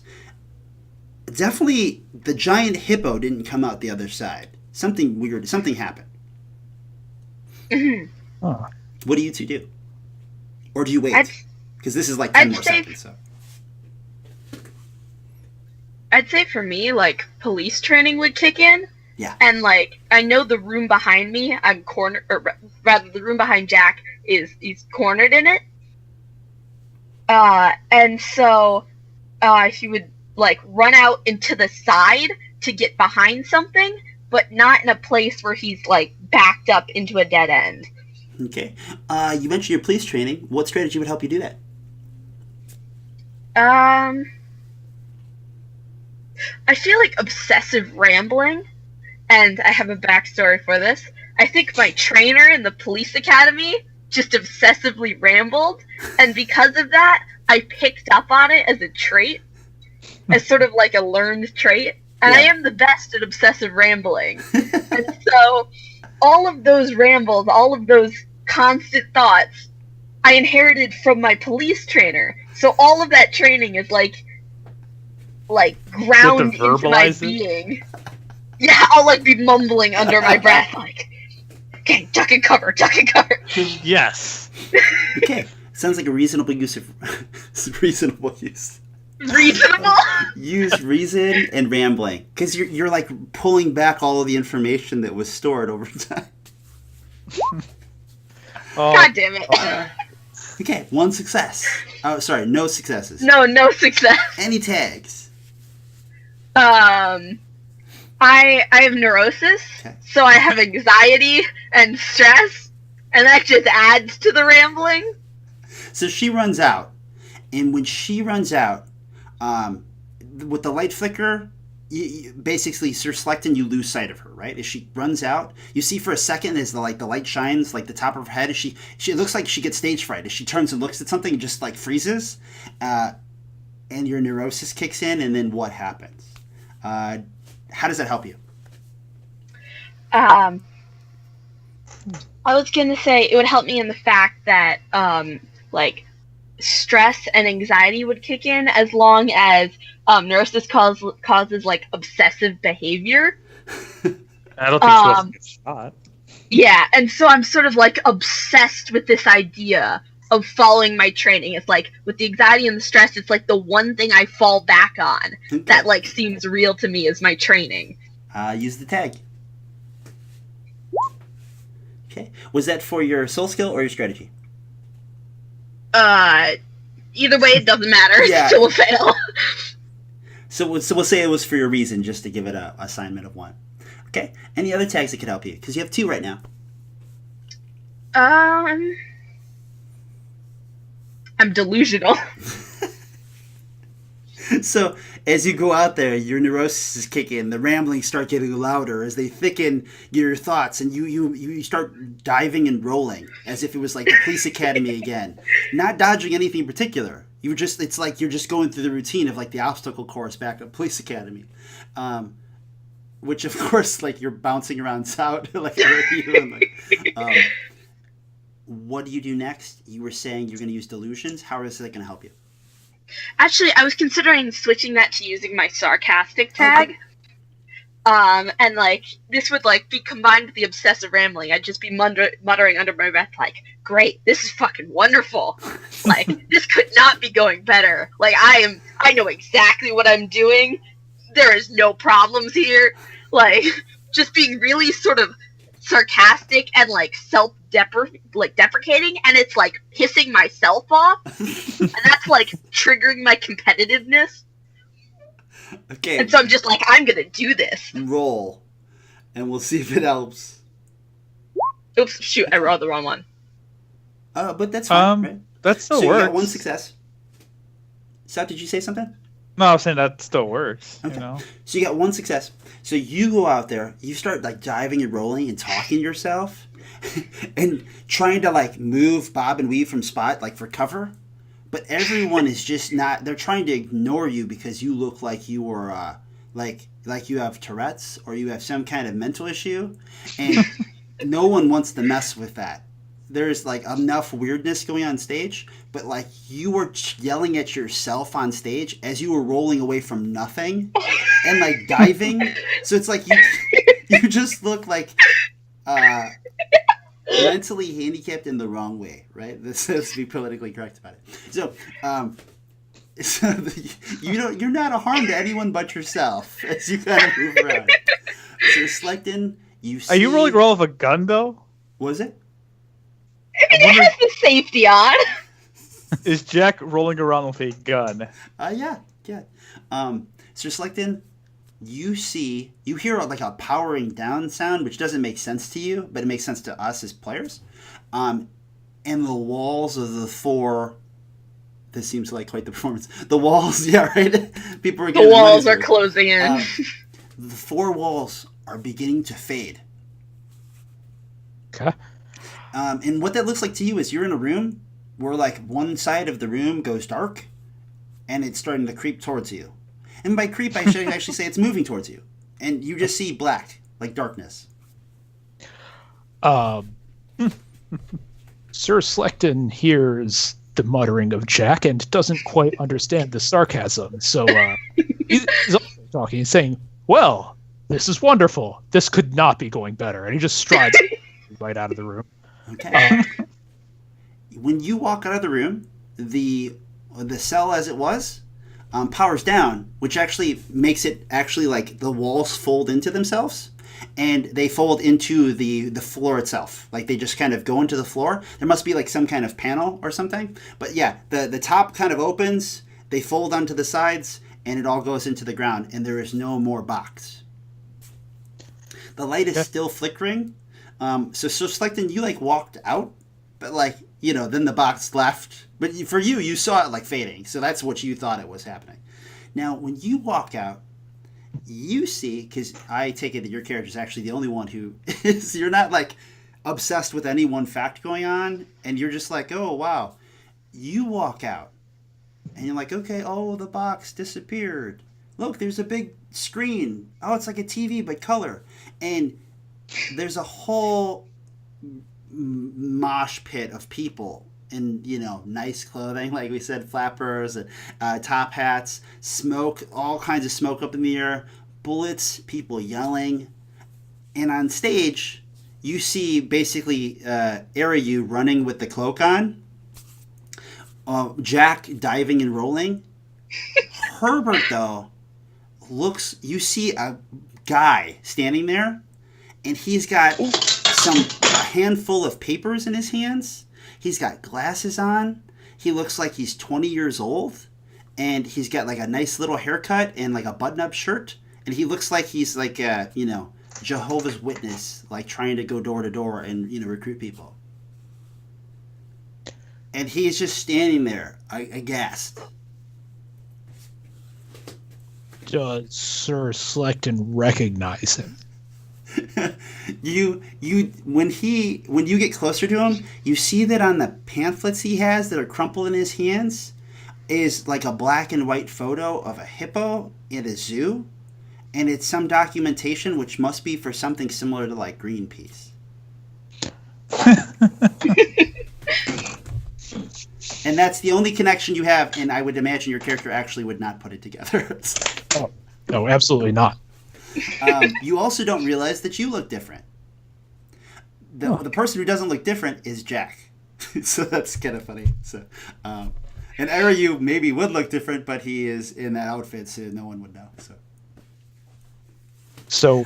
definitely the giant hippo didn't come out the other side. Something weird, something happened. Oh. What do you two do? Or do you wait? Because this is like 10 more seconds. So. I'd say for me, police training would kick in. Yeah. And, I know the room behind me, I'm cornered, or rather, the room behind Jack he's cornered in it. And so, he would, run out into the side to get behind something, but not in a place where he's, backed up into a dead end. Okay. You mentioned your police training. What strategy would help you do that? I feel like obsessive rambling, and I have a backstory for this. I think my trainer in the police academy just obsessively rambled, and because of that, I picked up on it as a trait, as sort of like a learned trait, and I am the best at obsessive rambling. And so, all of those rambles, all of those constant thoughts, I inherited from my police trainer. So all of that training is ground into my being. Yeah, I'll be mumbling under my breath, okay, duck and cover. Yes. Okay, sounds like a reasonable use of reasonable use. Reasonable. Use reason and rambling, because you're pulling back all of the information that was stored over time. God damn it. Okay, one success. Oh, sorry, no successes. No success. Any tags? I have neurosis, so I have anxiety and stress, and that just adds to the rambling. So she runs out, and when she runs out, with the light flicker, basically, Sir Slekton, you lose sight of her, right? As she runs out, you see for a second as the light shines, the top of her head, as she it looks like she gets stage fright. As she turns and looks at something, it just freezes, and your neurosis kicks in, and then what happens? How does that help you? I was gonna say it would help me in the fact that stress and anxiety would kick in as long as neurosis causes obsessive behavior. I don't think she was get shot. Yeah, and so I'm sort of obsessed with this idea of following my training. It's with the anxiety and the stress, it's the one thing I fall back on that seems real to me is my training. Use the tag. Okay. Was that for your soul skill or your strategy? Either way, it doesn't matter. Yeah. It's still a fail. So we'll say it was for your reason, just to give it a assignment of 1. Okay. Any other tags that could help you? Because you have 2 right now. I'm delusional. So as you go out there, your neurosis is kicking. The ramblings start getting louder as they thicken your thoughts, and you start diving and rolling as if it was the police academy again. Not dodging anything in particular. It's you're just going through the routine of the obstacle course back at police academy, which of course you're bouncing around out what do you do next? You were saying you're going to use delusions. How is that going to help you? Actually, I was considering switching that to using my sarcastic tag. And like this would like be combined with the obsessive rambling. I'd just be muttering under my breath like, "Great, this is fucking wonderful. Like this could not be going better. Like I know exactly what I'm doing. There is no problems here." Like just being really sort of sarcastic and like deprecating, and it's like pissing myself off, and that's like triggering my competitiveness. Okay. And so I'm just like, I'm gonna do this. Roll, and we'll see if it helps. Oops, shoot, I rolled the wrong one. But that's fine, right? That still so works. You got one success. Seth, did you say something? No, I was saying that still works. Okay. You know? So you got one success. So you go out there, you start like diving and rolling and talking to yourself, and trying to like move, bob and weave from spot like for cover. But everyone is just not. They're trying to ignore you because you look like you were like you have Tourette's or you have some kind of mental issue, and no one wants to mess with that. There's like enough weirdness going on stage, but like you were yelling at yourself on stage as you were rolling away from nothing and like diving. So it's like you just look like mentally handicapped in the wrong way, right? This has to be politically correct about it. So, you're not a harm to anyone but yourself as you kind of move around. So Slekton, you see... Are you rolling roll with a gun though? Was it? I mean, it has the safety on. Is Jack rolling around with a gun? Yeah. So Slekton, you hear like a powering down sound, which doesn't make sense to you, but it makes sense to us as players. And the walls of the four. This seems like quite the performance. The walls, yeah, right. People are getting the walls are closing in. The four walls are beginning to fade. Okay. And what that looks like to you is you're in a room where like one side of the room goes dark, and it's starting to creep towards you. And by creep, I should actually say it's moving towards you. And you just see black, like darkness. Sir Slekton hears the muttering of Jack and doesn't quite understand the sarcasm. So he's also talking. He's saying, "Well, this is wonderful. This could not be going better." And he just strides right out of the room. Okay. When you walk out of the room, the cell as it was powers down, which actually makes it actually like the walls fold into themselves, and they fold into the floor itself. Like they just kind of go into the floor. There must be like some kind of panel or something. But yeah, the top kind of opens, they fold onto the sides, and it all goes into the ground, and there is no more box. The light is still flickering. So Slekton, you like walked out, but like, you know, then the box left. But for you, you saw it like fading. So that's what you thought it was happening. Now, when you walk out, you see, because I take it that your character is actually the only one who is, you're not like obsessed with any one fact going on. And you're just like, oh, wow. You walk out and you're like, okay, oh, the box disappeared. Look, there's a big screen. Oh, it's like a TV, but color. And there's a whole mosh pit of people in, you know, nice clothing, like we said, flappers and top hats, smoke, all kinds of smoke up in the air, bullets, people yelling. And on stage, you see basically Eriyou running with the cloak on, Jack diving and rolling. Herbert, though, you see a guy standing there, and he's got a handful of papers in his hands. He's got glasses on. He looks like he's 20 years old, and he's got like a nice little haircut and like a button-up shirt. And he looks like he's like a, you know, Jehovah's Witness, like trying to go door to door and, you know, recruit people. And he's just standing there, aghast. Does Sir Slekton recognize him? When you get closer to him, you see that on the pamphlets he has that are crumpled in his hands is like a black and white photo of a hippo at a zoo, and it's some documentation which must be for something similar to like Greenpeace. And that's the only connection you have, and I would imagine your character actually would not put it together. Oh, no, absolutely not. You also don't realize that you look different. The person who doesn't look different is Jack. So that's kind of funny. So, and Eriyou maybe would look different, but he is in that outfit, so no one would know. So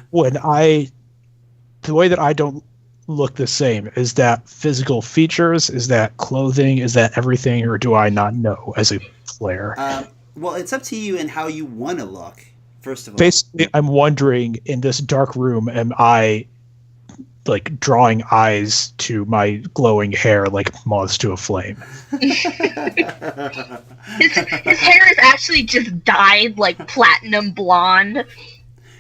the way that I don't look the same, is that physical features? Is that clothing? Is that everything? Or do I not know as a player? Well, it's up to you and how you want to look, first of all. Basically, I'm wondering, in this dark room, am I like drawing eyes to my glowing hair like moths to a flame? His hair is actually just dyed like platinum blonde.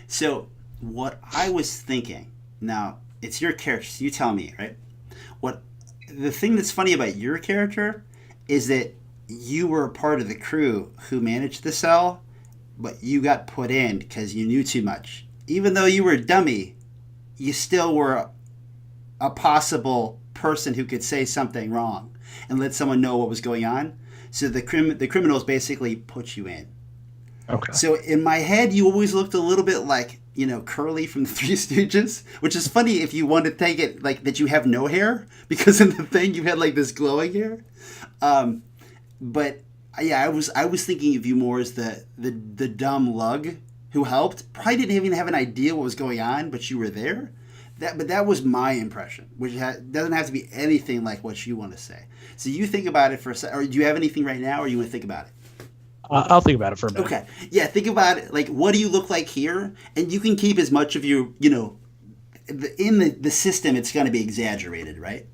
So, what I was thinking, now, it's your character, so you tell me, right? The thing that's funny about your character is that you were a part of the crew who managed the cell, but you got put in because you knew too much. Even though you were a dummy, you still were a possible person who could say something wrong and let someone know what was going on. So the criminals basically put you in. Okay. So in my head, you always looked a little bit like, Curly from the Three Stooges, which is funny if you want to take it like that you have no hair, because in the thing you had like this glowing hair. But yeah, I was thinking of you more as the dumb lug who helped. Probably didn't even have an idea what was going on, but you were there. But that was my impression, which doesn't have to be anything like what you want to say. So you think about it for a second. Or do you have anything right now, or you want to think about it? I'll think about it for a minute. Okay. Yeah, think about it. Like, what do you look like here? And you can keep as much of your, in the system, it's going to be exaggerated, right?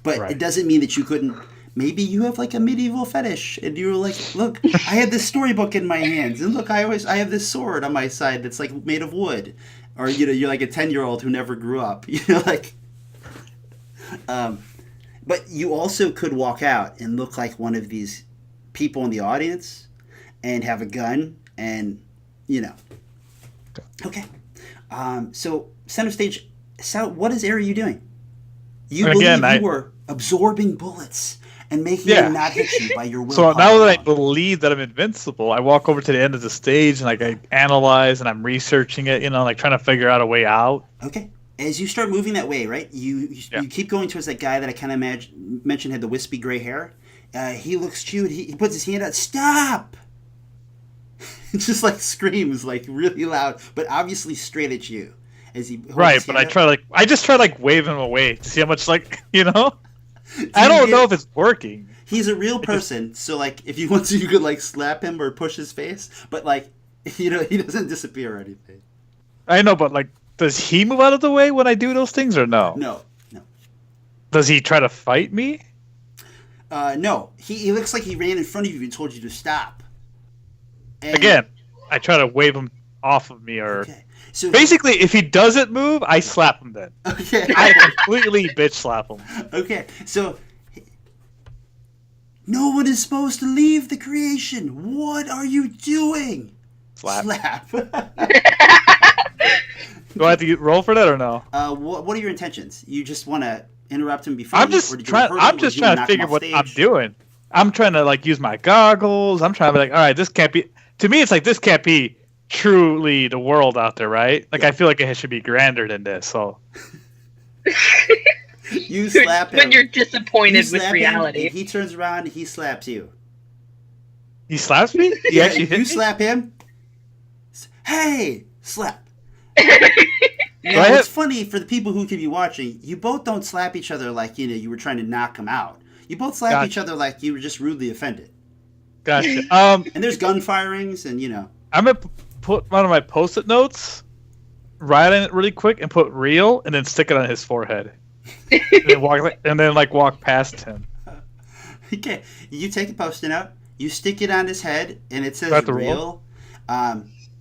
But Right. It doesn't mean that you couldn't. Maybe you have like a medieval fetish, and you're like, look, I had this storybook in my hands, and look, I have this sword on my side that's like made of wood, or you're like a 10-year-old who never grew up, But you also could walk out and look like one of these people in the audience, and have a gun, and Okay. So center stage. So what is Eriyou doing? You were absorbing bullets and making them not hit you by your will. So now that I believe that I'm invincible, I walk over to the end of the stage and I analyze and I'm researching it, trying to figure out a way out. Okay. As you start moving that way, right? You keep going towards that guy that I kind of mentioned had the wispy gray hair. He looks at you and he puts his hand out. Stop! It just like screams like really loud, but obviously straight at you. As he right, but I just try to wave him away to see how much I don't know if it's working. He's a real person, so like if you want to, you could like slap him or push his face, but he doesn't disappear or anything. I know, but does he move out of the way when I do those things or no? No. Does he try to fight me? No. He looks like he ran in front of you and told you to stop. And again, I try to wave him off of me, or so basically, if he doesn't move, I slap him. Then I completely bitch slap him. Okay, so no one is supposed to leave the creation. What are you doing? Slap. Do I have to roll for that or no? What are your intentions? You just want to interrupt him before? I'm just trying to figure what I'm doing. I'm trying to use my goggles. I'm trying to be all right, this can't be. To me, it's this can't be truly the world out there, right? I feel like it should be grander than this. So you slap him when you're disappointed with reality. He turns around and he slaps you. He slaps me? Yeah, you slap him. Hey, slap. Now, it's funny for the people who could be watching. You both don't slap each other like you were trying to knock him out. You both slap each other like you were just rudely offended. Gotcha. And there's gun firings, and I'm gonna put one of my post-it notes, write on it really quick, and put "real," and then stick it on his forehead, and then walk past him. Okay, you take a post-it note, you stick it on his head, and it says "real."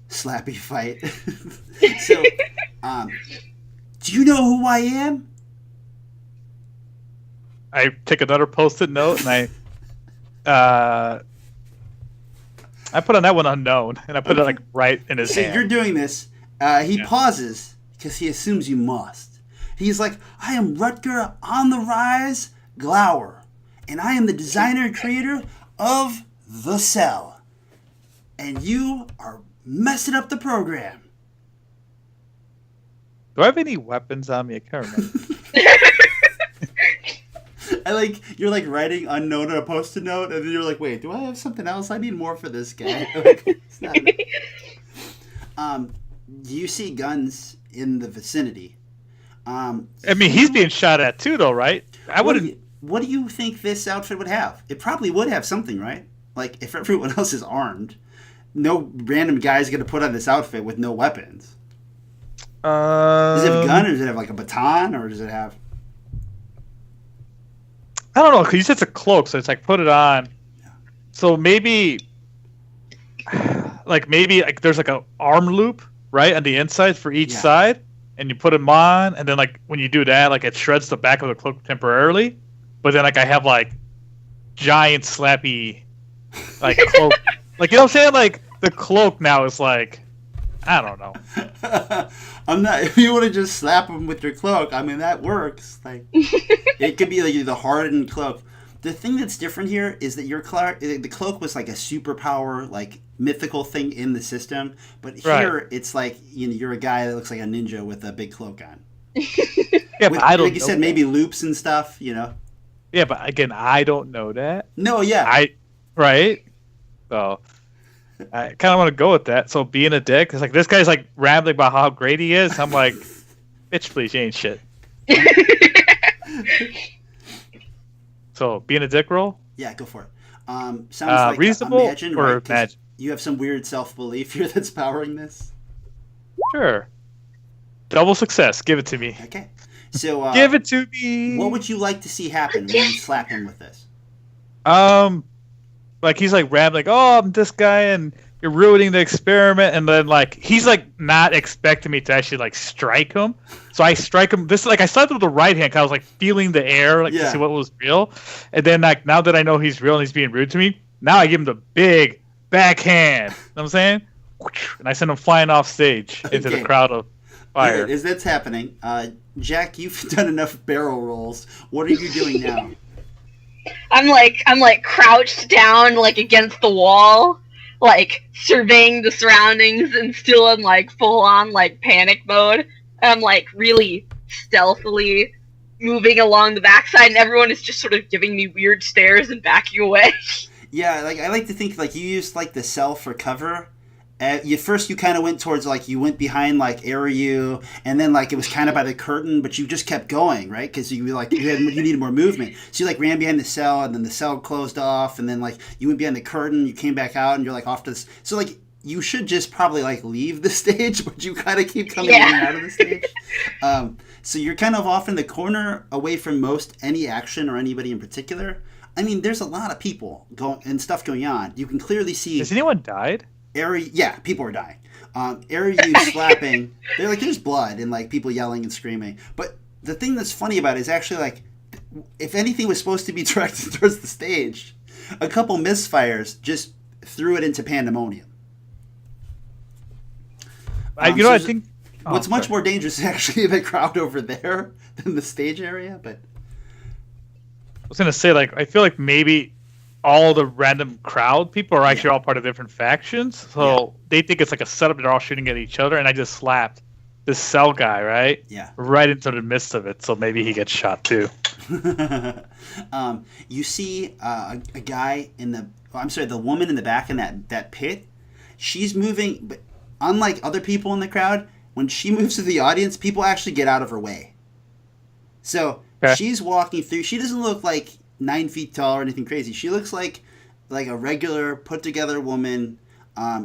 Slappy fight. So, do you know who I am? I take another post-it note and I put on that one unknown, and I put it right in his hand. You're doing this. He pauses because he assumes you must. He's like, I am Rutger on the Rise Glower, and I am the designer and creator of The Cell. And you are messing up the program. Do I have any weapons on me? I can't remember. You're like writing unknown on a post-it note, and then you're like, wait, do I have something else? I need more for this guy. It's not do you see guns in the vicinity? I mean, he's being shot at too, though, right? I wouldn't. What do you think this outfit would have? It probably would have something, right? Like, if everyone else is armed, no random guy's going to put on this outfit with no weapons. Does it have a gun, or does it have like a baton, or does it have... I don't know, because you said it's a cloak, so it's like put it on. So maybe there's like an arm loop, right, on the inside for each side, and you put them on, and then like when you do that, like it shreds the back of the cloak temporarily. But then like I have like giant slappy like cloak, like, you know what I'm saying? Like the cloak now is like, I don't know. I'm not. If you want to just slap them with your cloak, I mean that works. Like it could be like the hardened cloak. The thing that's different here is that the cloak was like a superpower, like mythical thing in the system, but here it's like you're a guy that looks like a ninja with a big cloak on. Yeah, but I don't. Like you said, maybe loops and stuff. Yeah, but again, I don't know that. No, yeah, right. So I kind of want to go with that. So being a dick, it's like this guy's like rambling about how great he is. I'm like, bitch, please, you ain't shit. So being a dick roll? Yeah, go for it. Sounds like reasonable imagine, or right? imagine? You have some weird self-belief here that's powering this. Sure. Double success. Give it to me. Okay. So give it to me. What would you like to see happen when you slap him with this? Like he's like rambling, oh, I'm this guy and you're ruining the experiment, and then like he's like not expecting me to actually like strike him. So I strike him. This like I slapped him with the right hand because I was like feeling the air like to see what was real. And then like now that I know he's real and he's being rude to me, now I give him the big backhand. You know what I'm saying? And I send him flying off stage into the crowd of fire. As that's happening, Jack, you've done enough barrel rolls. What are you doing now? I'm like crouched down like against the wall, like surveying the surroundings and still in like full on like panic mode. I'm like really stealthily moving along the backside, and everyone is just sort of giving me weird stares and backing away. Yeah, like I like to think like you used like the cell for cover. You kind of went towards like you went behind like Eriyou, and then like it was kind of by the curtain, but you just kept going, right? Because you needed more movement. So you like ran behind the cell, and then the cell closed off, and then like you went behind the curtain, you came back out, and you're like off to this. So like you should just probably like leave the stage, but you kind of keep coming in and out of the stage. So you're kind of off in the corner, away from most any action or anybody in particular. I mean, there's a lot of people and stuff going on. You can clearly see. Has anyone died? People are dying. Eriyou slapping. There's blood and like people yelling and screaming. But the thing that's funny about it is actually like, if anything was supposed to be directed towards the stage, a couple misfires just threw it into pandemonium. I think what's much more dangerous is actually the crowd over there than the stage area. But I was gonna say like I feel like maybe all the random crowd people are actually all part of different factions, so they think it's like a setup. They're all shooting at each other, and I just slapped this cell guy right into the midst of it, so maybe he gets shot too. You see a guy the woman in the back in that pit. She's moving, but unlike other people in the crowd, when she moves to the audience, people actually get out of her way. So she's walking through. She doesn't look like 9 feet tall or anything crazy. She looks like a regular put together woman.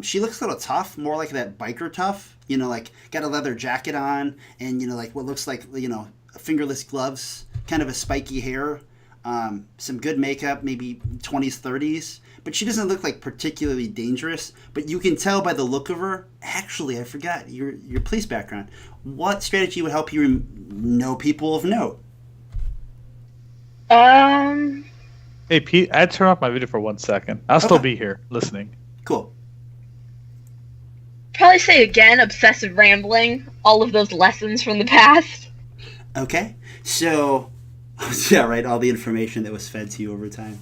She looks a little tough, more like that biker tough. Like got a leather jacket on, and like what looks like fingerless gloves, kind of a spiky hair, some good makeup, maybe 20s, 30s. But she doesn't look like particularly dangerous. But you can tell by the look of her. Actually, I forgot your police background. What strategy would help you know people of note? Hey Pete, I'd turn off my video for 1 second. I'll still be here listening. Cool. Probably say again, obsessive rambling. All of those lessons from the past. Okay, so all the information that was fed to you over time.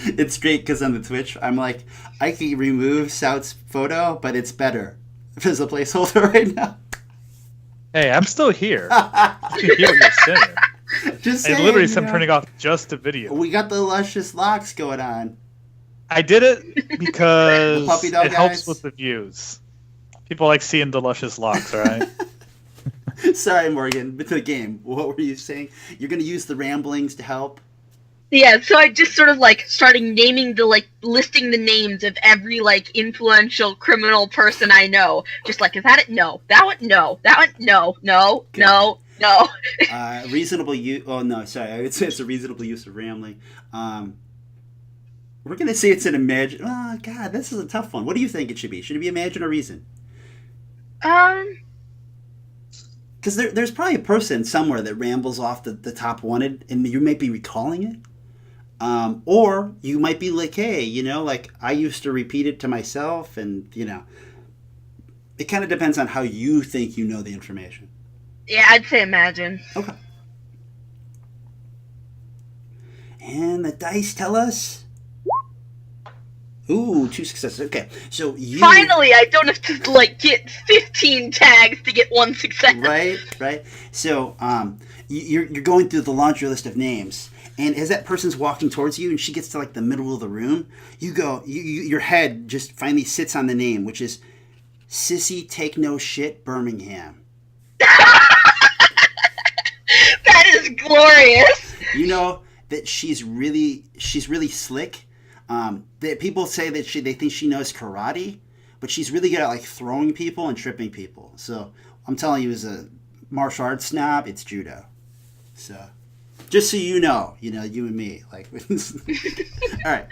It's great because on the Twitch, I'm like, I can remove Sout's photo, but it's better if there's a placeholder right now. Hey, I'm still here. I can hear what you're saying. Just I saying, literally you am know, turning off just the video. we got the luscious locks going on. I did it because The puppy dog it helps guys? with the views. People like seeing the luscious locks, all right? Sorry, Morgan, but the game. What were you saying? You're going to use the ramblings to help? Yeah, so I just sort of like started naming listing the names of every like influential criminal person I know. Just like, is that it? No. That one? No. That one? No. No. Okay. No. No. Reasonable use. Oh, no, sorry. I would say it's a reasonable use of rambling. We're going to say it's an imagine. Oh, God, this is a tough one. What do you think it should be? Should it be imagine or reason? Because there's probably a person somewhere that rambles off the top wanted, and you might be recalling it. Or you might be like, hey, you know, like I used to repeat it to myself, and, you know, it kind of depends on how you think you know the information. Yeah, I'd say imagine. Okay. And the dice tell us. Ooh, 2 successes. Okay, so you. Finally, I don't have to like get 15 tags to get 1 success. Right. So, you're going through the laundry list of names, and as that person's walking towards you, and she gets to like the middle of the room, your head just finally sits on the name, which is Sissy Take No Shit Birmingham. That is glorious. You know that she's really slick. That people say that they think she knows karate, but she's really good at like throwing people and tripping people. So I'm telling you, as a martial arts snob, it's judo. So just so you know, you and me, like. All right.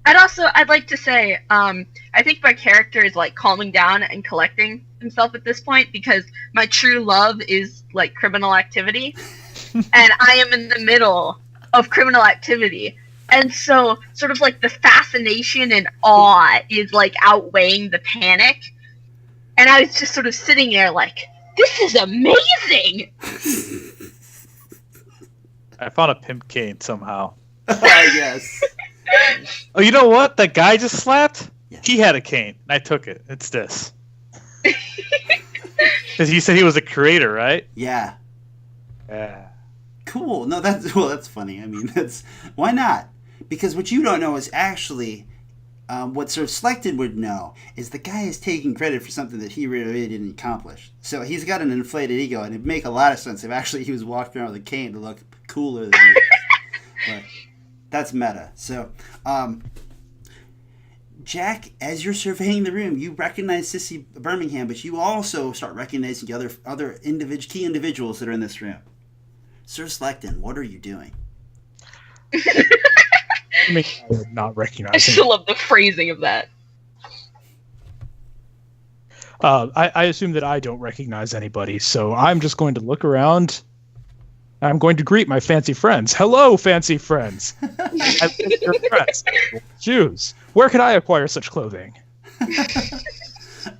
I'd like to say, I think my character is like calming down and collecting himself at this point because my true love is like criminal activity, and I am in the middle of criminal activity. And so, sort of like the fascination and awe is like outweighing the panic. And I was just sort of sitting there like, this is amazing! I found a pimp cane somehow. Yes. Oh, you know what? That guy just slapped? Yeah. He had a cane. And I took it. It's this. Because you said he was a creator, right? Yeah. Yeah. Cool. No, that's funny. I mean, why not? Because what you don't know is actually what Sir Slekton would know is the guy is taking credit for something that he really didn't accomplish. So he's got an inflated ego, and it'd make a lot of sense if actually he was walking around with a cane to look cooler than he is. But that's meta. So, Jack, as you're surveying the room, you recognize Sissy Birmingham, but you also start recognizing the other key individuals that are in this room. Sir Slekton, what are you doing? I mean, I would not recognize I still love the phrasing of that. I assume that I don't recognize anybody, so I'm just going to look around. I'm going to greet my fancy friends. Hello, fancy friends. I'm your friends. Shoes. Where can I acquire such clothing?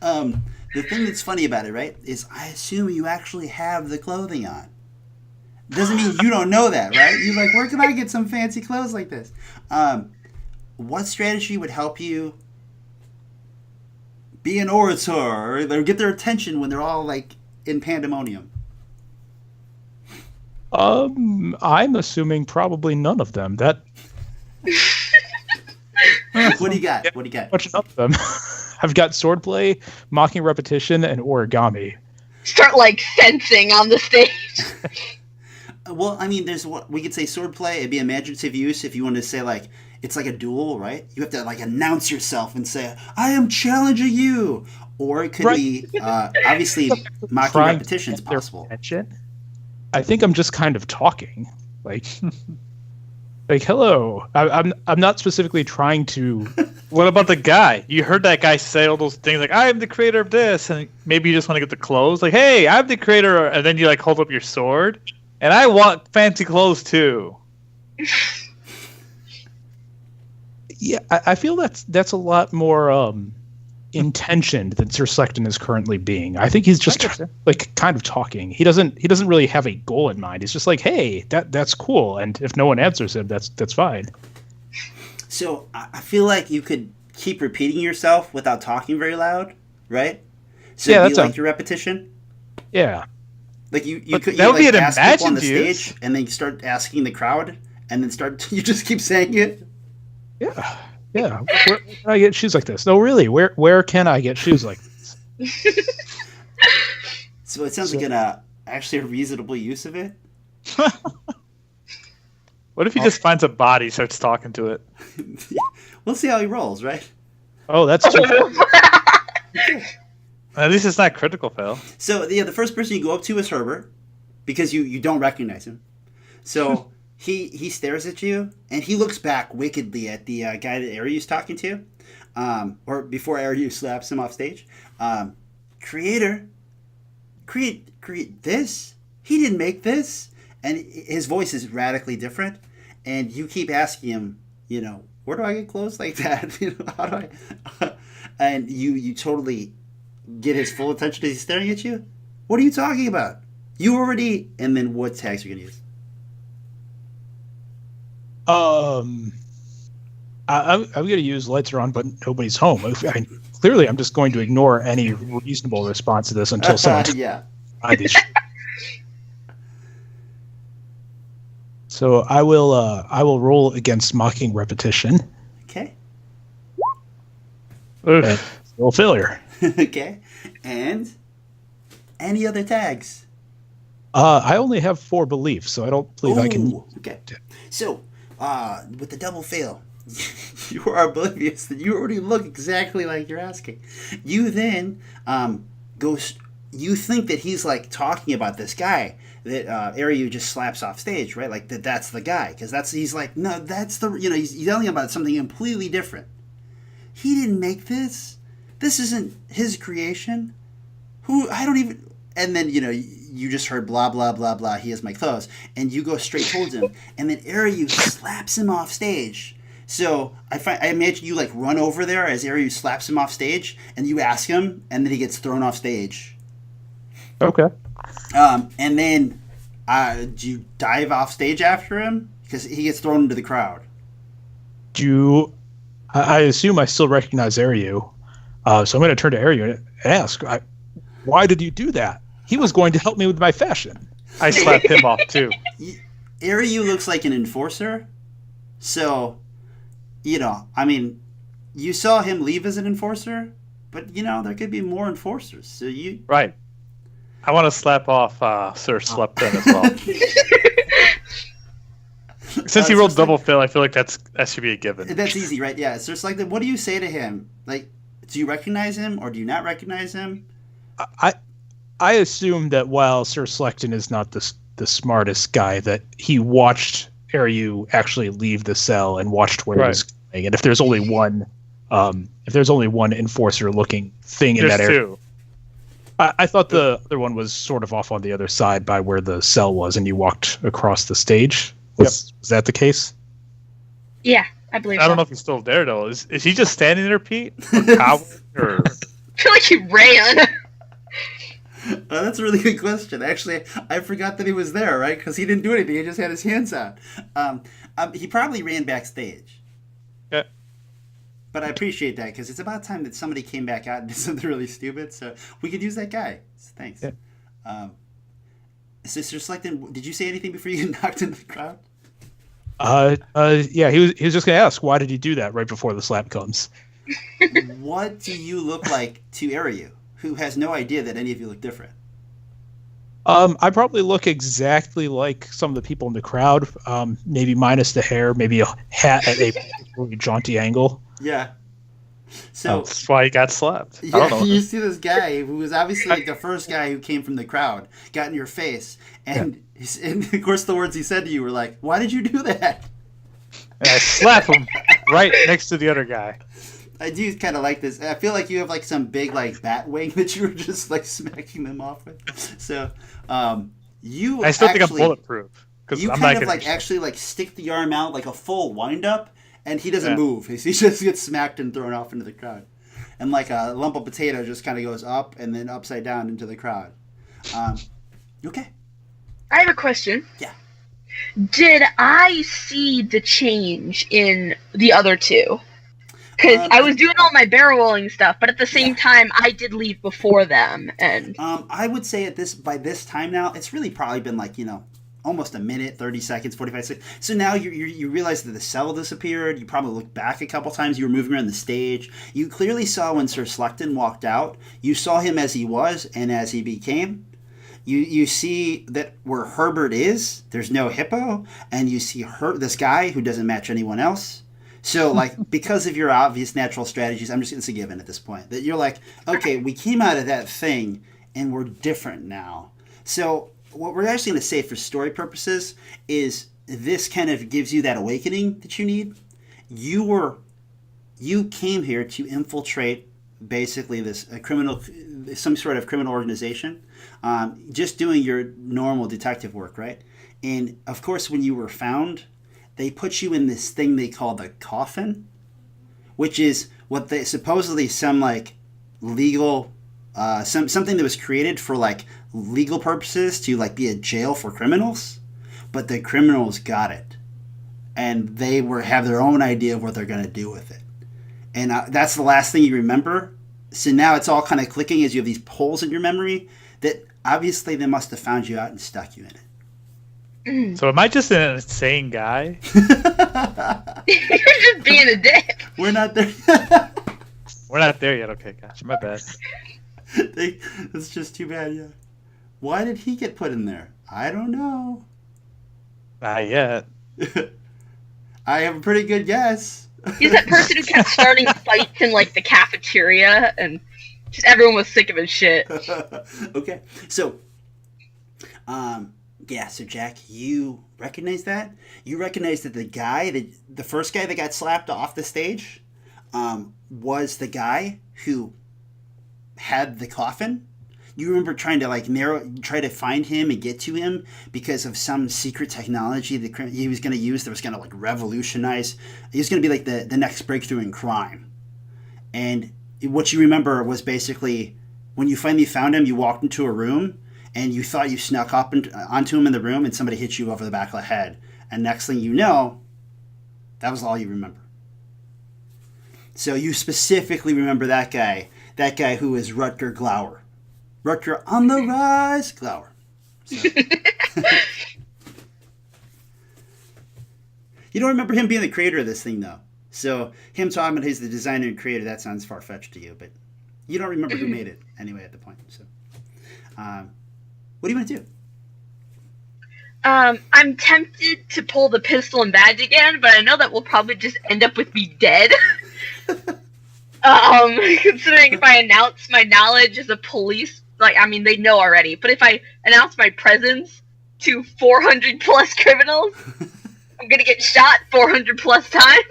The thing that's funny about it, right, is I assume you actually have the clothing on. Doesn't mean you don't know that, right? You're like, where can I get some fancy clothes like this? What strategy would help you be an orator or get their attention when they're all like in pandemonium? I'm assuming probably none of them. What do you got? What do you got? Much of them. I've got swordplay, mocking repetition, and origami. Start like fencing on the stage. Well, I mean, there's what we could say swordplay. It'd be imaginative use if you wanted to say like it's like a duel, right? You have to like announce yourself and say, "I am challenging you," or it could be obviously mocking repetition is possible. Attention. I think I'm just kind of talking, like hello. I'm not specifically trying to. What about the guy? You heard that guy say all those things like, I am the creator of this, and maybe you just want to get the clothes. Like, hey, I'm the creator, and then you like hold up your sword, and I want fancy clothes too. Yeah, I feel that's a lot more intentioned than Sir Slekton is currently being. I think he's just like kind of talking. He doesn't really have a goal in mind. He's just like, hey, that's cool, and if no one answers him, that's fine. So I feel like you could keep repeating yourself without talking very loud, right? So yeah, it'd be that's like your repetition. Yeah. Like you But could that would be an ask people on the imagined use. stage, and then you start asking the crowd, and then you just keep saying it. Yeah. Yeah. Where can I get shoes like this? No, really. Where can I get shoes like this? So it sounds like actually a reasonable use of it. What if he just finds a body, starts talking to it? We'll see how he rolls, right? Oh, that's true. At least it's not critical fail. So the first person you go up to is Herbert, because you don't recognize him. So he stares at you, and he looks back wickedly at the guy that Eriyou's talking to, or before Eriyou slaps him off stage. Create this? He didn't make this? And his voice is radically different, and you keep asking him, where do I get clothes like that? How do I? And you totally get his full attention as he's staring at you. What are you talking about? You already. And then what tags are you gonna use? I'm going to use lights are on, but nobody's home. Clearly, I'm just going to ignore any reasonable response to this until someone. Yeah. So I will roll against mocking repetition. Okay. And roll failure. Okay. And any other tags? I only have 4 beliefs, so I don't believe I can. Okay. So, with the double fail, you are oblivious that you already look exactly like you're asking. You then you think that he's like talking about this guy that Eriyou just slaps off stage, right? Like that's the guy, because he's like, no, that's the he's yelling about something completely different. He didn't make this. This isn't his creation. I don't even. And then, you just heard blah, blah, blah, blah, he has my clothes. And you go straight towards him. And then Eriyou slaps him off stage. So I imagine you like run over there as Eriyou slaps him off stage. And you ask him. And then he gets thrown off stage. Okay. And then do you dive off stage after him? Because he gets thrown into the crowd. I assume I still recognize Eriyou. So I'm going to turn to Eriyou and ask, why did you do that? He was going to help me with my fashion. I slapped him off too. Eriyou looks like an enforcer. So, you saw him leave as an enforcer, but, there could be more enforcers. So you... Right. I want to slap off Sir Slekton as well. Since he rolled double fail, I feel like that should be a given. That's easy, right? Yeah. So it's like, what do you say to him? Like, do you recognize him or do you not recognize him? I assume that while Sir Slekton is not the smartest guy, that he watched Eriyou actually leave the cell and watched where he was going. And if there's only one enforcer looking thing in that area, I thought the other one was sort of off on the other side by where the cell was, and you walked across the stage. Was that the case? Yeah, I believe. I don't know if he's still there though. Is he just standing there, Pete? Or I feel like he ran. That's a really good question. Actually, I forgot that he was there, right? Because he didn't do anything. He just had his hands out. He probably ran backstage. Yeah. But I appreciate that, because it's about time that somebody came back out and did something really stupid. So we could use that guy. So thanks. Yeah. Sister Slekton, did you say anything before you get knocked into the crowd? Yeah, he was just going to ask, why did you do that right before the slap comes? What do you look like to Eriyou, who has no idea that any of you look different? I probably look exactly like some of the people in the crowd, maybe minus the hair, maybe a hat at a really jaunty angle. Yeah. So that's why he got slapped. Yeah, I don't know. You see this guy who was obviously like the first guy who came from the crowd, got in your face, and of course the words he said to you were like, "Why did you do that?" And I slap him right next to the other guy. I do kind of like this. I feel like you have like some big like bat wing that you were just like smacking them off with. So I still think I'm bulletproof. You I'm kind not of like actually like stick the arm out like a full wind up. And he doesn't move. He just gets smacked and thrown off into the crowd. And like a lump of potato just kind of goes up and then upside down into the crowd. Okay. I have a question. Yeah. Did I see the change in the other two? Because I was doing all my barrel rolling stuff, but at the same time, I did leave before them. And I would say by this time now, it's really probably been like, almost a minute, 30 seconds, 45 seconds. So now you realize that the cell disappeared. You probably looked back a couple times. You were moving around the stage. You clearly saw when Sir Slekton walked out. You saw him as he was and as he became. You see that where Herbert is, there's no hippo. And you see this guy who doesn't match anyone else. So, because of your obvious natural strategies, I'm just it's a given at this point. That you're like, okay, we came out of that thing and we're different now. So what we're actually going to say for story purposes is this kind of gives you that awakening that you need. You came here to infiltrate basically some sort of criminal organization, just doing your normal detective work, right? And of course, when you were found, they put you in this thing they call the coffin, which is what they supposedly some legal something that was created for legal purposes to be a jail for criminals, but the criminals got it, and they have their own idea of what they're going to do with it, and that's the last thing you remember. So now it's all kind of clicking as you have these holes in your memory that obviously they must have found you out and stuck you in it. So am I just an insane guy? You're just being a dick. We're not there. We're not there yet. Okay, gotcha. My bad. It's just too bad, yeah. Why did he get put in there? I don't know. Not yet. I have a pretty good guess. He's that person who kept starting fights in the cafeteria, and just everyone was sick of his shit. Okay, so, so Jack, you recognize that? You recognize that the first guy that got slapped off the stage, was the guy who had the coffin. You remember trying to try to find him and get to him because of some secret technology that he was going to use that was going to revolutionize. He was going to be the next breakthrough in crime. And what you remember was basically when you finally found him, you walked into a room and you thought you snuck up onto him in the room and somebody hit you over the back of the head. And next thing you know, that was all you remember. So you specifically remember that guy who is Rutger Glauer. Rutger on the rise, Glauer. So. You don't remember him being the creator of this thing, though. So him talking about he's the designer and creator, that sounds far-fetched to you, but you don't remember who made it anyway at the point. So, what do you want to do? I'm tempted to pull the pistol and badge again, but I know that we'll probably just end up with me dead. Considering if I announce my knowledge as a police, they know already, but if I announce my presence to 400 plus criminals, I'm gonna get shot 400 plus times.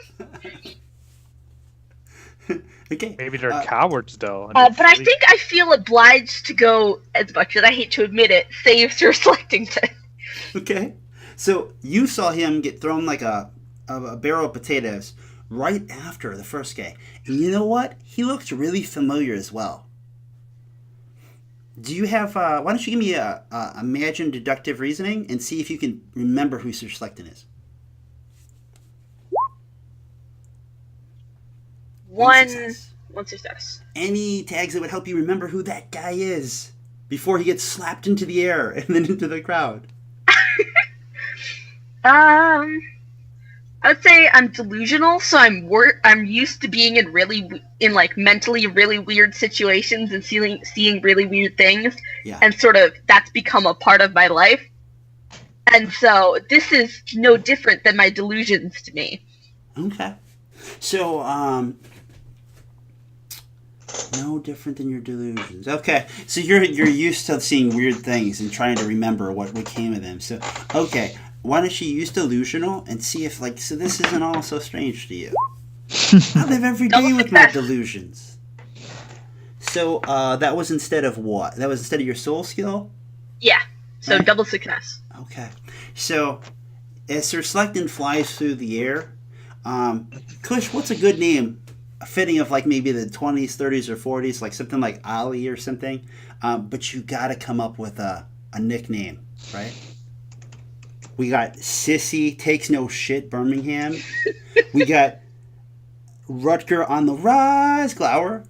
Okay. Maybe they're cowards, though. But I think I feel obliged to go, as much as I hate to admit it, save Sir Slekton. Okay. So you saw him get thrown like a barrel of potatoes right after the first guy. And you know what? He looks really familiar as well. Do you have, why don't you give me a imagine deductive reasoning and see if you can remember who Sir Slekton is. One success. Any tags that would help you remember who that guy is before he gets slapped into the air and then into the crowd. I would say I'm delusional, so I'm used to being in mentally really weird situations and seeing really weird things, and sort of that's become a part of my life. And so this is no different than my delusions to me. Okay. So, no different than your delusions. Okay, so you're used to seeing weird things and trying to remember what came of them. So, okay, why don't you use delusional and see if so this isn't all so strange to you. I live every day with my delusions. So that was instead of what? That was instead of your soul skill? Yeah. So right. Double success. Okay. So as Sir Slekton flies through the air, Kush, what's a good name? Fitting of maybe the 20s, 30s, or 40s, something like Ali or something. But you got to come up with a nickname, right? We got Sissy Takes No Shit Birmingham. We got Rutger on the rise, Glower.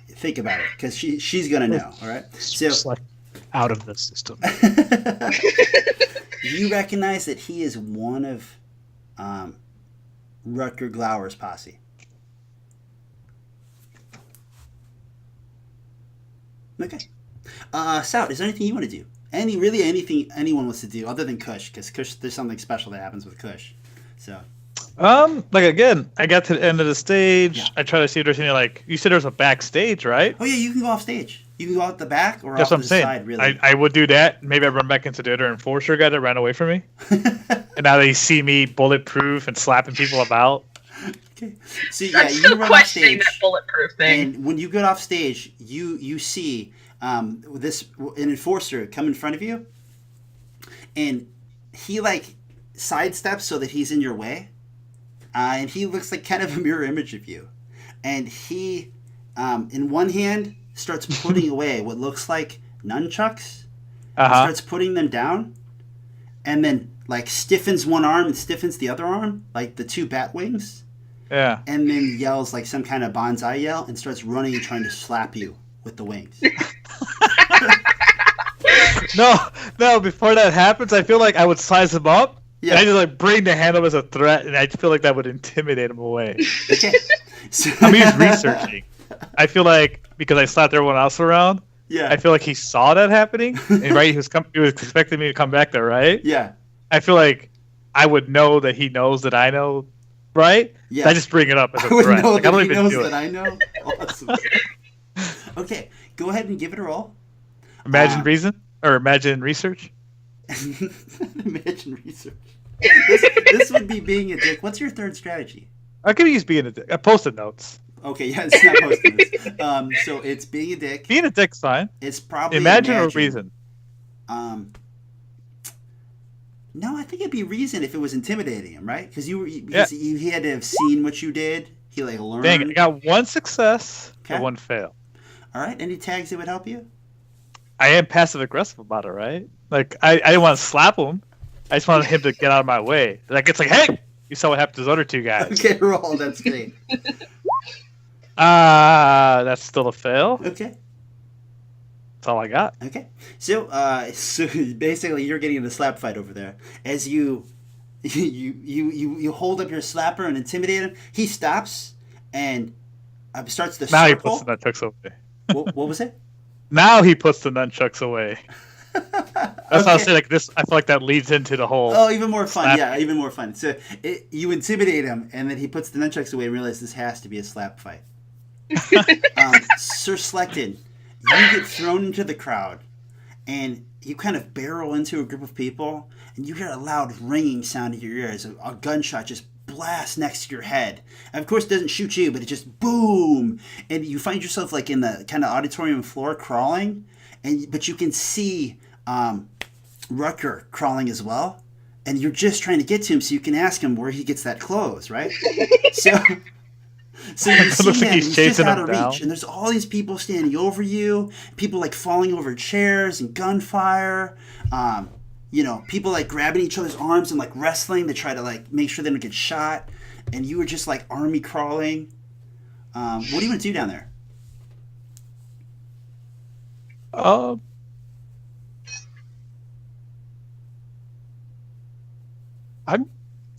Think about it, because she's gonna know. All right. So Select out of the system. you recognize that he is one of Rutger Glower's posse. Okay. Sal, is there anything you want to do? Anything anyone wants to do other than Kush? Because Kush, there's something special that happens with Kush. So. Like again, I got to the end of the stage. Yeah. I try to see if there's any like you said there's a backstage, right? Oh yeah, you can go off stage. You can go out the back or That's off what I'm the saying. side. Really. I would do that. Maybe I run back into the other enforcer guy that ran away from me. And now they see me bulletproof and slapping people about. Okay. So yeah, I'm you still run off questioning stage, that bulletproof thing. and when you get off stage, you see an enforcer come in front of you, and he like sidesteps so that he's in your way, and he looks like kind of a mirror image of you, and he in one hand starts putting away what looks like nunchucks, starts putting them down, and then like stiffens one arm and stiffens the other arm, like the two bat wings. Yeah. And then yells like some kind of bonsai yell and starts running and trying to slap you with the wings. No, before that happens, I feel like I would size him up. Yeah. And I just like bring the hand up as a threat, and I feel like that would intimidate him away. Okay. So, I mean, he's researching. I feel like because I slapped everyone else around, yeah. I feel like he saw that happening, and right, he was expecting me to come back there, right? Yeah. I feel like I would know that he knows that I know, right? Yeah. So I just bring it up as a I would threat. know Like, I that don't he even knows do that it. I know. Awesome. Okay, go ahead and give it a roll. Imagine reason or imagine research. Imagine research. This would be being a dick. What's your third strategy? I'll give you being a dick. I posted notes. Okay, yeah, it's not posting this. So it's being a dick. Being a dick's fine. It's probably Imagine or reason. No, I think it'd be reason if it was intimidating him, right? Because he had to have seen what you did. He like learned. Dang it, I got one success and one fail. All right, any tags that would help you? I am passive aggressive about it, right? Like I didn't want to slap him. I just wanted him to get out of my way. Like it's like, hey, you saw what happened to those other two guys. Okay, roll. That's great. That's still a fail. Okay. That's all I got. Okay. So basically, you're getting in a slap fight over there. As you hold up your slapper and intimidate him, he stops and starts to Now circle. he puts the nunchucks away. What was it? Now he puts the nunchucks away. That's how I say like this. I feel like that leads into the whole. Oh, even more fun. slap. Yeah, even more fun. So you intimidate him, and then he puts the nunchucks away and realizes this has to be a slap fight. Sir Slekton, you get thrown into the crowd, and you kind of barrel into a group of people, and you hear a loud ringing sound in your ears. A gunshot just blasts next to your head. And of course, it doesn't shoot you, but it just boom, and you find yourself like in the kind of auditorium floor crawling, but you can see Rutger crawling as well, and you're just trying to get to him so you can ask him where he gets that clothes, right? So you see looks like him, he's he's just chasing out him of down. reach, and there's all these people standing over you, people like falling over chairs and gunfire, people like grabbing each other's arms and like wrestling to try to like make sure they don't get shot, and you were just like army crawling. What do you want to do down there?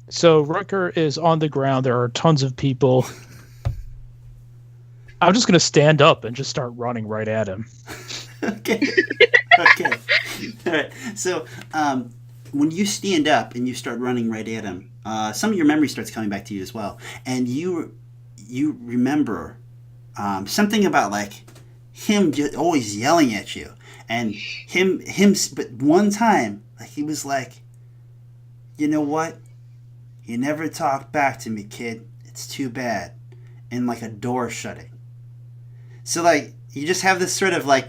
So Rutger is on the ground. There are tons of people. I'm just gonna stand up and just start running right at him. Okay. Okay. All right. So when you stand up and you start running right at him, some of your memory starts coming back to you as well, and you remember something about like him just always yelling at you, and him. But one time, like he was like, you know what? You never talked back to me, kid. It's too bad. And like a door shutting. So like you just have this sort of like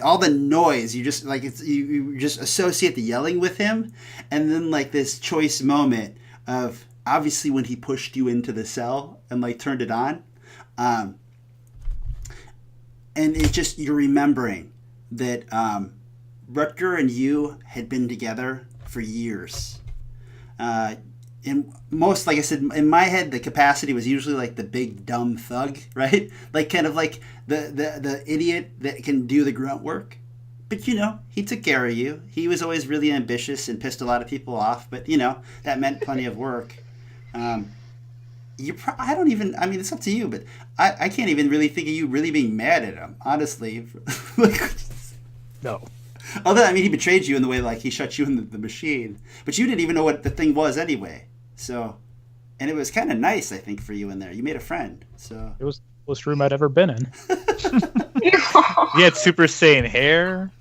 all the noise. You just like you just associate the yelling with him, and then like this choice moment of obviously when he pushed you into the cell and like turned it on, and it's just you're remembering that Rutger and you had been together for years. in most, like I said, in my head, the capacity was usually like the big dumb thug, right? Like kind of like the idiot that can do the grunt work. But he took care of you. He was always really ambitious and pissed a lot of people off. But that meant plenty of work. I don't even. I mean, it's up to you. But I can't even really think of you really being mad at him, honestly. No. Although, I mean, he betrayed you in the way like he shut you in the machine. But you didn't even know what the thing was anyway. So, and it was kind of nice, I think, for you in there. You made a friend. So It was the coolest room I'd ever been in. He had Super Saiyan hair.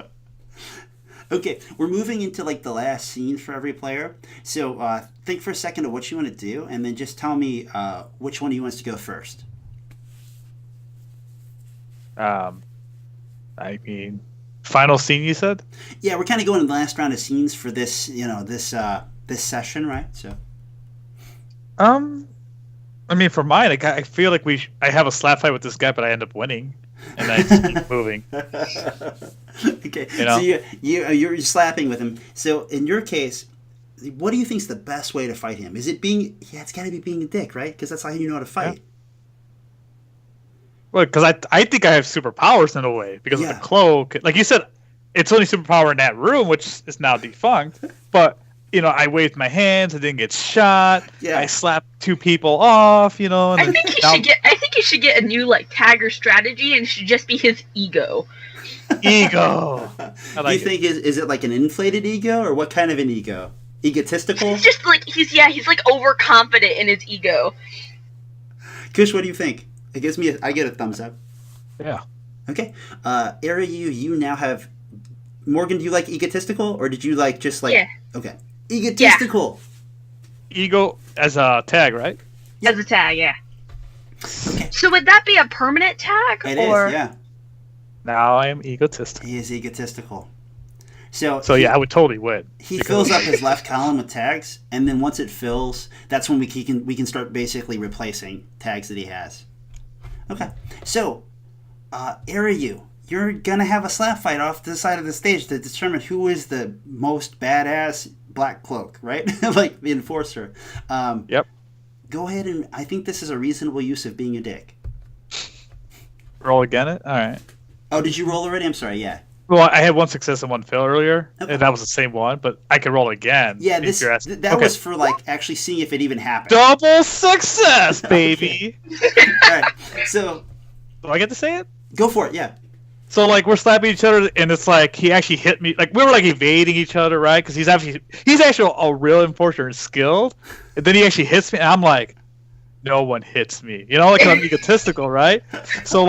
Okay, we're moving into like the last scene for every player. So think for a second of what you want to do, and then just tell me which one of you wants to go first. I mean, final scene you said? Yeah, we're kind of going to the last round of scenes for this, this session, right? So. I mean, for mine, I feel like I have a slap fight with this guy, but I end up winning, and I just keep moving. Okay, so you're slapping with him. So in your case, what do you think is the best way to fight him? Is it being? Yeah, it's got to be being a dick, right? Because that's how you know how to fight. Yeah. Well, because I think I have superpowers in a way because of the cloak. Like you said, it's only superpower in that room, which is now defunct. But I waved my hands. I didn't get shot. Yeah. I slapped 2 people off. And I think he should get a new tagger strategy, and it should just be his ego. Ego. Do you think is it like an inflated ego, or what kind of an ego? Egotistical? It's just he's overconfident in his ego. Kush, what do you think? It gives me I get a thumbs up. Yeah. Okay. Eriyou, you now have Morgan. Do you like egotistical, or did you Yeah. Okay. Egotistical. Yeah. Ego as a tag, right? As a tag, yeah. Okay. So would that be a permanent tag? It or? is, yeah. Now I am egotistical. He is egotistical. So I would totally win. He fills up his left column with tags, and then once it fills, that's when we can start basically replacing tags that he has. Okay. So, Eriyou, you're gonna have a slap fight off the side of the stage to determine who is the most badass Black Cloak, right? Like the enforcer. Yep. Go ahead, and I think this is a reasonable use of being a dick. Roll again it? All right. Oh, did you roll already? I'm sorry, yeah. Well, I had 1 success and 1 fail earlier, Okay. and that was the same one, but I can roll again. Yeah, that Okay. was for actually seeing if it even happened. Double success, baby! All right, so Do I get to say it? go for it, yeah. So, we're slapping each other, and it's he actually hit me. We were, evading each other, right? Because he's actually a real enforcer and skilled. And then he actually hits me, and I'm like, no one hits me. I'm egotistical, right? So,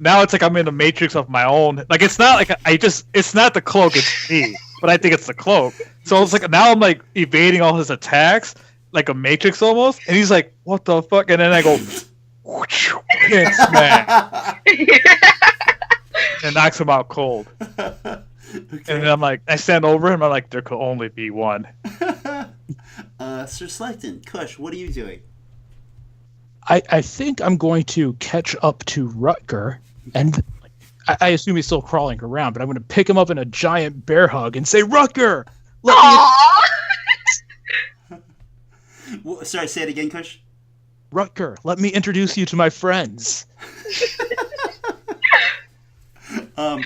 now it's I'm in a matrix of my own. It's not it's not the cloak, it's me. But I think it's the cloak. So it's now I'm evading all his attacks, like a matrix almost. And he's like, what the fuck? And then I go, and smack. And knocks him out cold. Okay. And then I stand over him. I'm like, there could only be one. Sir Slekton, Kush, what are you doing? I think I'm going to catch up to Rutger, and I assume he's still crawling around, but I'm going to pick him up in a giant bear hug and say, Rutger! Sorry, say it again, Kush. Rutger, let me introduce you to my friends. Do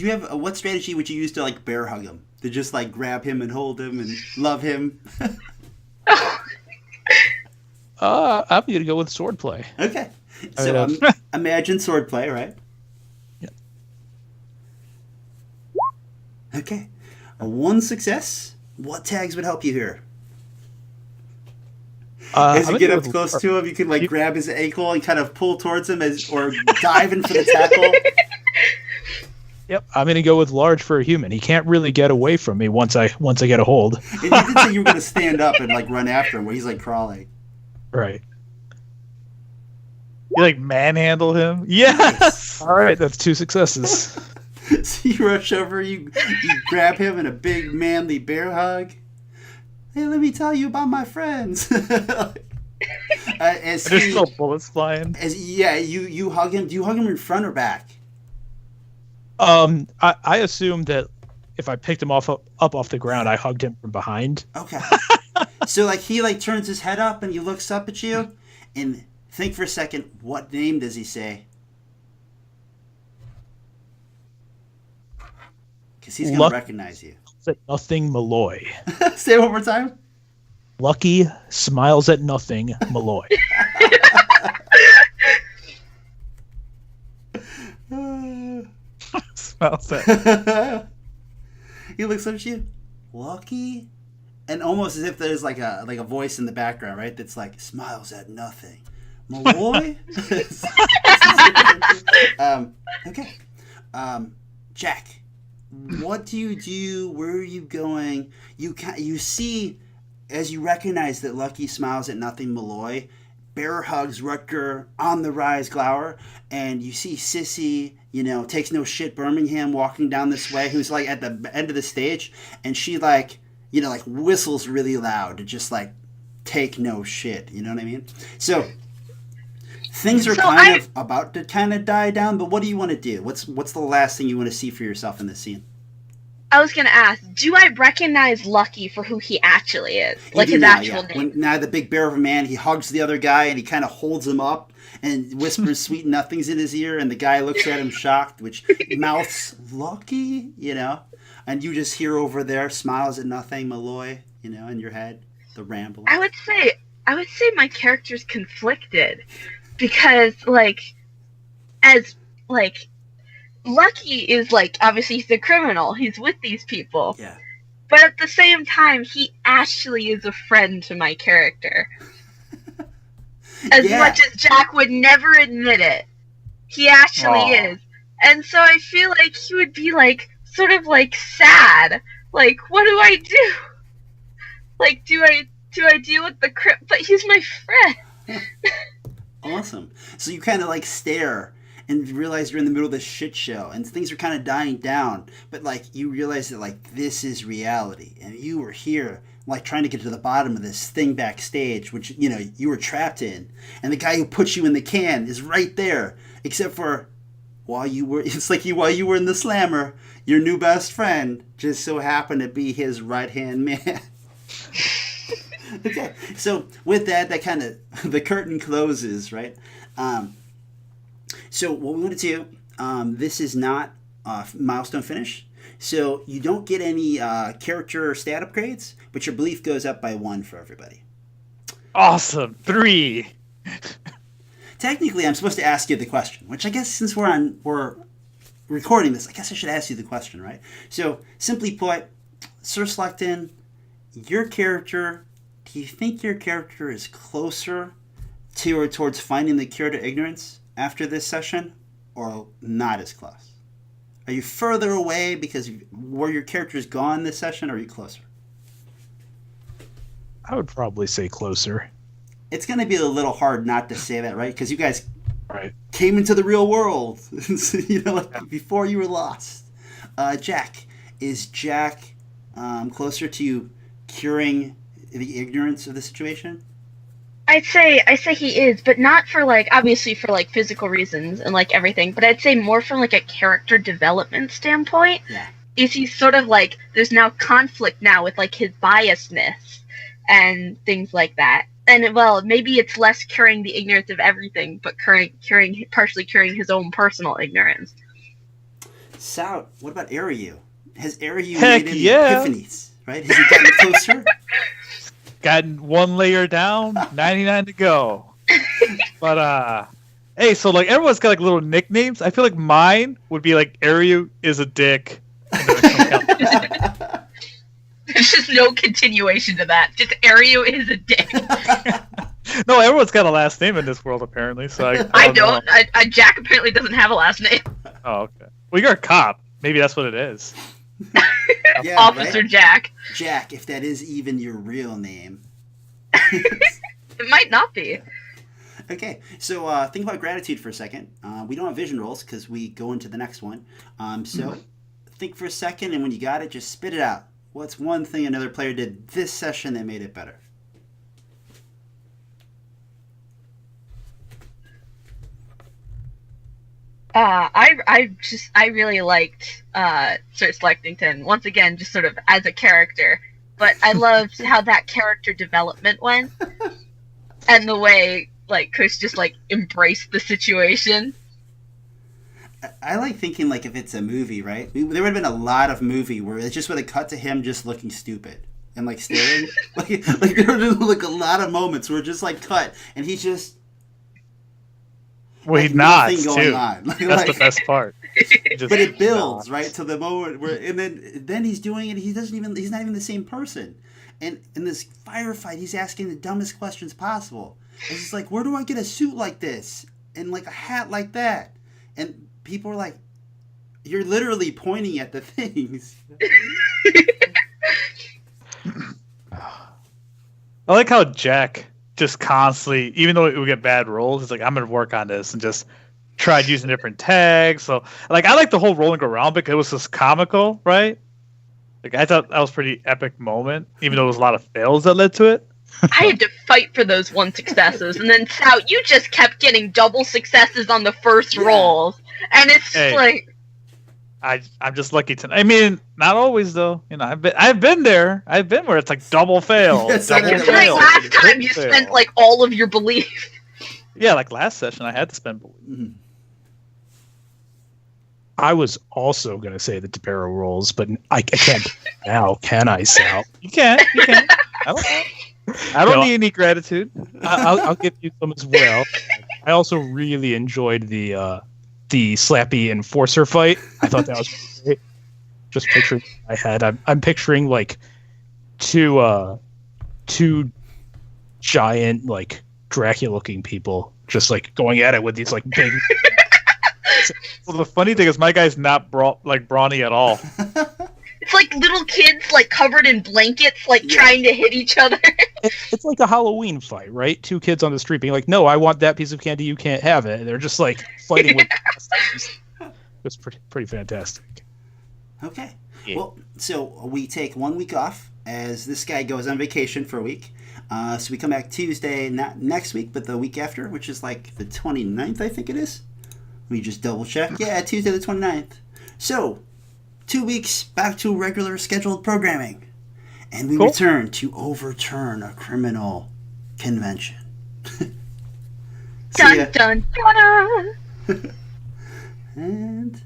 you have what strategy would you use to bear hug him? To just grab him and hold him and love him? I'm going to go with swordplay. Okay. So imagine swordplay, right? Yep. Okay. 1 success. What tags would help you here? As you get up close to him, you can grab his ankle and kind of pull towards him or dive in for the tackle. Yep, I'm going to go with large for a human. He can't really get away from me once I get a hold. And you did say you were going to stand up and run after him, where he's crawling. Right. You manhandle him? Yes. All right, that's 2 successes. So you rush over, you grab him in a big manly bear hug. Hey, let me tell you about my friends. There's still bullets flying. You hug him. Do you hug him in front or back? I assume that if I picked him up off the ground, I hugged him from behind. Okay. So like he like turns his head up and he looks up at you, and think for a second. What name does he say? Because he's gonna recognize you. At nothing, Malloy. Say it one more time. Lucky smiles at nothing, Malloy. Smells that. He looks up at you, Lucky, and almost as if there's like a voice in the background, right? That's like smiles at nothing, Malloy. Okay, Jack, what do you do? Where are you going? You see, as you recognize that Lucky smiles at nothing, Malloy. Bear hugs Rutger on the rise, Glower, and you see Sissy, takes no shit, Birmingham, walking down this way, who's like at the end of the stage, and she like whistles really loud to just like take no shit, you know what I mean? So things are kind of about to kind of die down, but what do you want to do? What's the last thing you want to see for yourself in this scene? I was going to ask, do I recognize Lucky for who he actually is? Like his actual name? Now the big bear of a man, he hugs the other guy and he kind of holds him up and whispers sweet nothings in his ear, and the guy looks at him shocked, which mouths Lucky, and you just hear over there, smiles at nothing, Malloy, in your head, the rambling. I would say my character's conflicted because, Lucky is, obviously he's a criminal. He's with these people. Yeah. But at the same time, he actually is a friend to my character. As much as Jack would never admit it, he actually is. And so I feel like he would be, sort of, sad. What do I do? Do I deal with the crypt? But he's my friend. Awesome. So you kind of, stare and realize you're in the middle of this shit show and things are kind of dying down, but you realize that this is reality and you were here trying to get to the bottom of this thing backstage, which you were trapped in, and the guy who put you in the can is right there, except for while you were in the slammer, your new best friend just so happened to be his right hand man. Okay, so with that kind of the curtain closes, right? So what we want to do, this is not milestone finish, so you don't get any character stat upgrades, but your belief goes up by 1 for everybody. Awesome. 3. Technically, I'm supposed to ask you the question, which I guess since we're recording this, I guess I should ask you the question, right? So simply put, Sir Slekton, your character, do you think your character is closer towards finding the cure to ignorance after this session, or not as close? Are you further away because where your character is gone this session, or are you closer? I would probably say closer. It's going to be a little hard not to say that, right? Because you guys right. came into the real world, before you were lost. Jack, is Jack closer to curing the ignorance of the situation? I'd say he is, but not for obviously for physical reasons and everything, but I'd say more from a character development standpoint. Yeah. Is he sort of there's now conflict now with his biasness and things like that. And maybe it's less curing the ignorance of everything, but partially curing his own personal ignorance. So, what about Eriyou? Has Eriyou Heck made any yeah. epiphanies, right? Has he gotten closer? Gotten 1 layer down, 99 to go. But hey, so everyone's got little nicknames. I feel like mine would be Eriyou is a dick. There's just no continuation to that. Just Eriyou is a dick. No, everyone's got a last name in this world apparently. So I don't. Jack apparently doesn't have a last name. Oh, okay. Well, you're a cop. Maybe that's what it is. Yeah, Officer right? Jack. Jack, if that is even your real name. It might not be. Okay, so think about gratitude for a second. We don't have vision rolls because we go into the next one. So think for a second, and when you got it, just spit it out. What's one thing another player did this session that made it better? I really liked Sir Slekton once again, just sort of as a character. but I loved how that character development went, and the way like Chris just like embraced the situation. I like thinking like if it's a movie, right? There would have been a lot of movie where it just would have cut to him just looking stupid and like staring. like there would have been like a lot of moments where it just like cut and he's just. Well, like, he nods going too. on. That's the best part. But it builds right to the moment where, and then he's doing it. He's not even the same person. And in this firefight, he's asking the dumbest questions possible. And he's like, "Where do I get a suit like this and like a hat like that?" And people are like, "You're literally pointing at the things." I like how Jack just constantly, even though it would get bad rolls, he's like, I'm going to work on this and just tried using different tags. So, like, I like the whole rolling around because it was just comical, right? Like, I thought that was a pretty epic moment, even though there was a lot of fails that led to it. I had to fight for those 1 successes, and then Sal, you just kept getting double successes on the first rolls, and it's just like. I'm just lucky tonight. I mean, not always though. You know, I've been there. I've been where it's like double fail. Yes, double It's like last time you spent like all of your belief. Yeah, like last session I had to spend belief. Mm-hmm. I was also going to say the Tepero rolls, but I can't now, can I, Sal? You can. I don't need any gratitude. I'll give you some as well. I also really enjoyed the Slappy Enforcer fight. I thought that was great. Just picturing in my head. I'm picturing like two giant like Dracula looking people just like going at it with these like big. Well, the funny thing is my guy's not brawny at all. It's like little kids like covered in blankets like trying to hit each other. It's like a Halloween fight, right? Two kids on the street being like, "No, I want that piece of candy. You can't have it." And they're just like fighting with. It's pretty fantastic. Okay. Yeah. Well, so we take 1 week off as this guy goes on vacation for a week. So we come back Tuesday, not next week, but the week after, which is like the 29th, I think it is. Let me just double check. Yeah, Tuesday the 29th. So, 2 weeks back to regular scheduled programming. And we return to overturn a criminal convention. Dun dun dun. And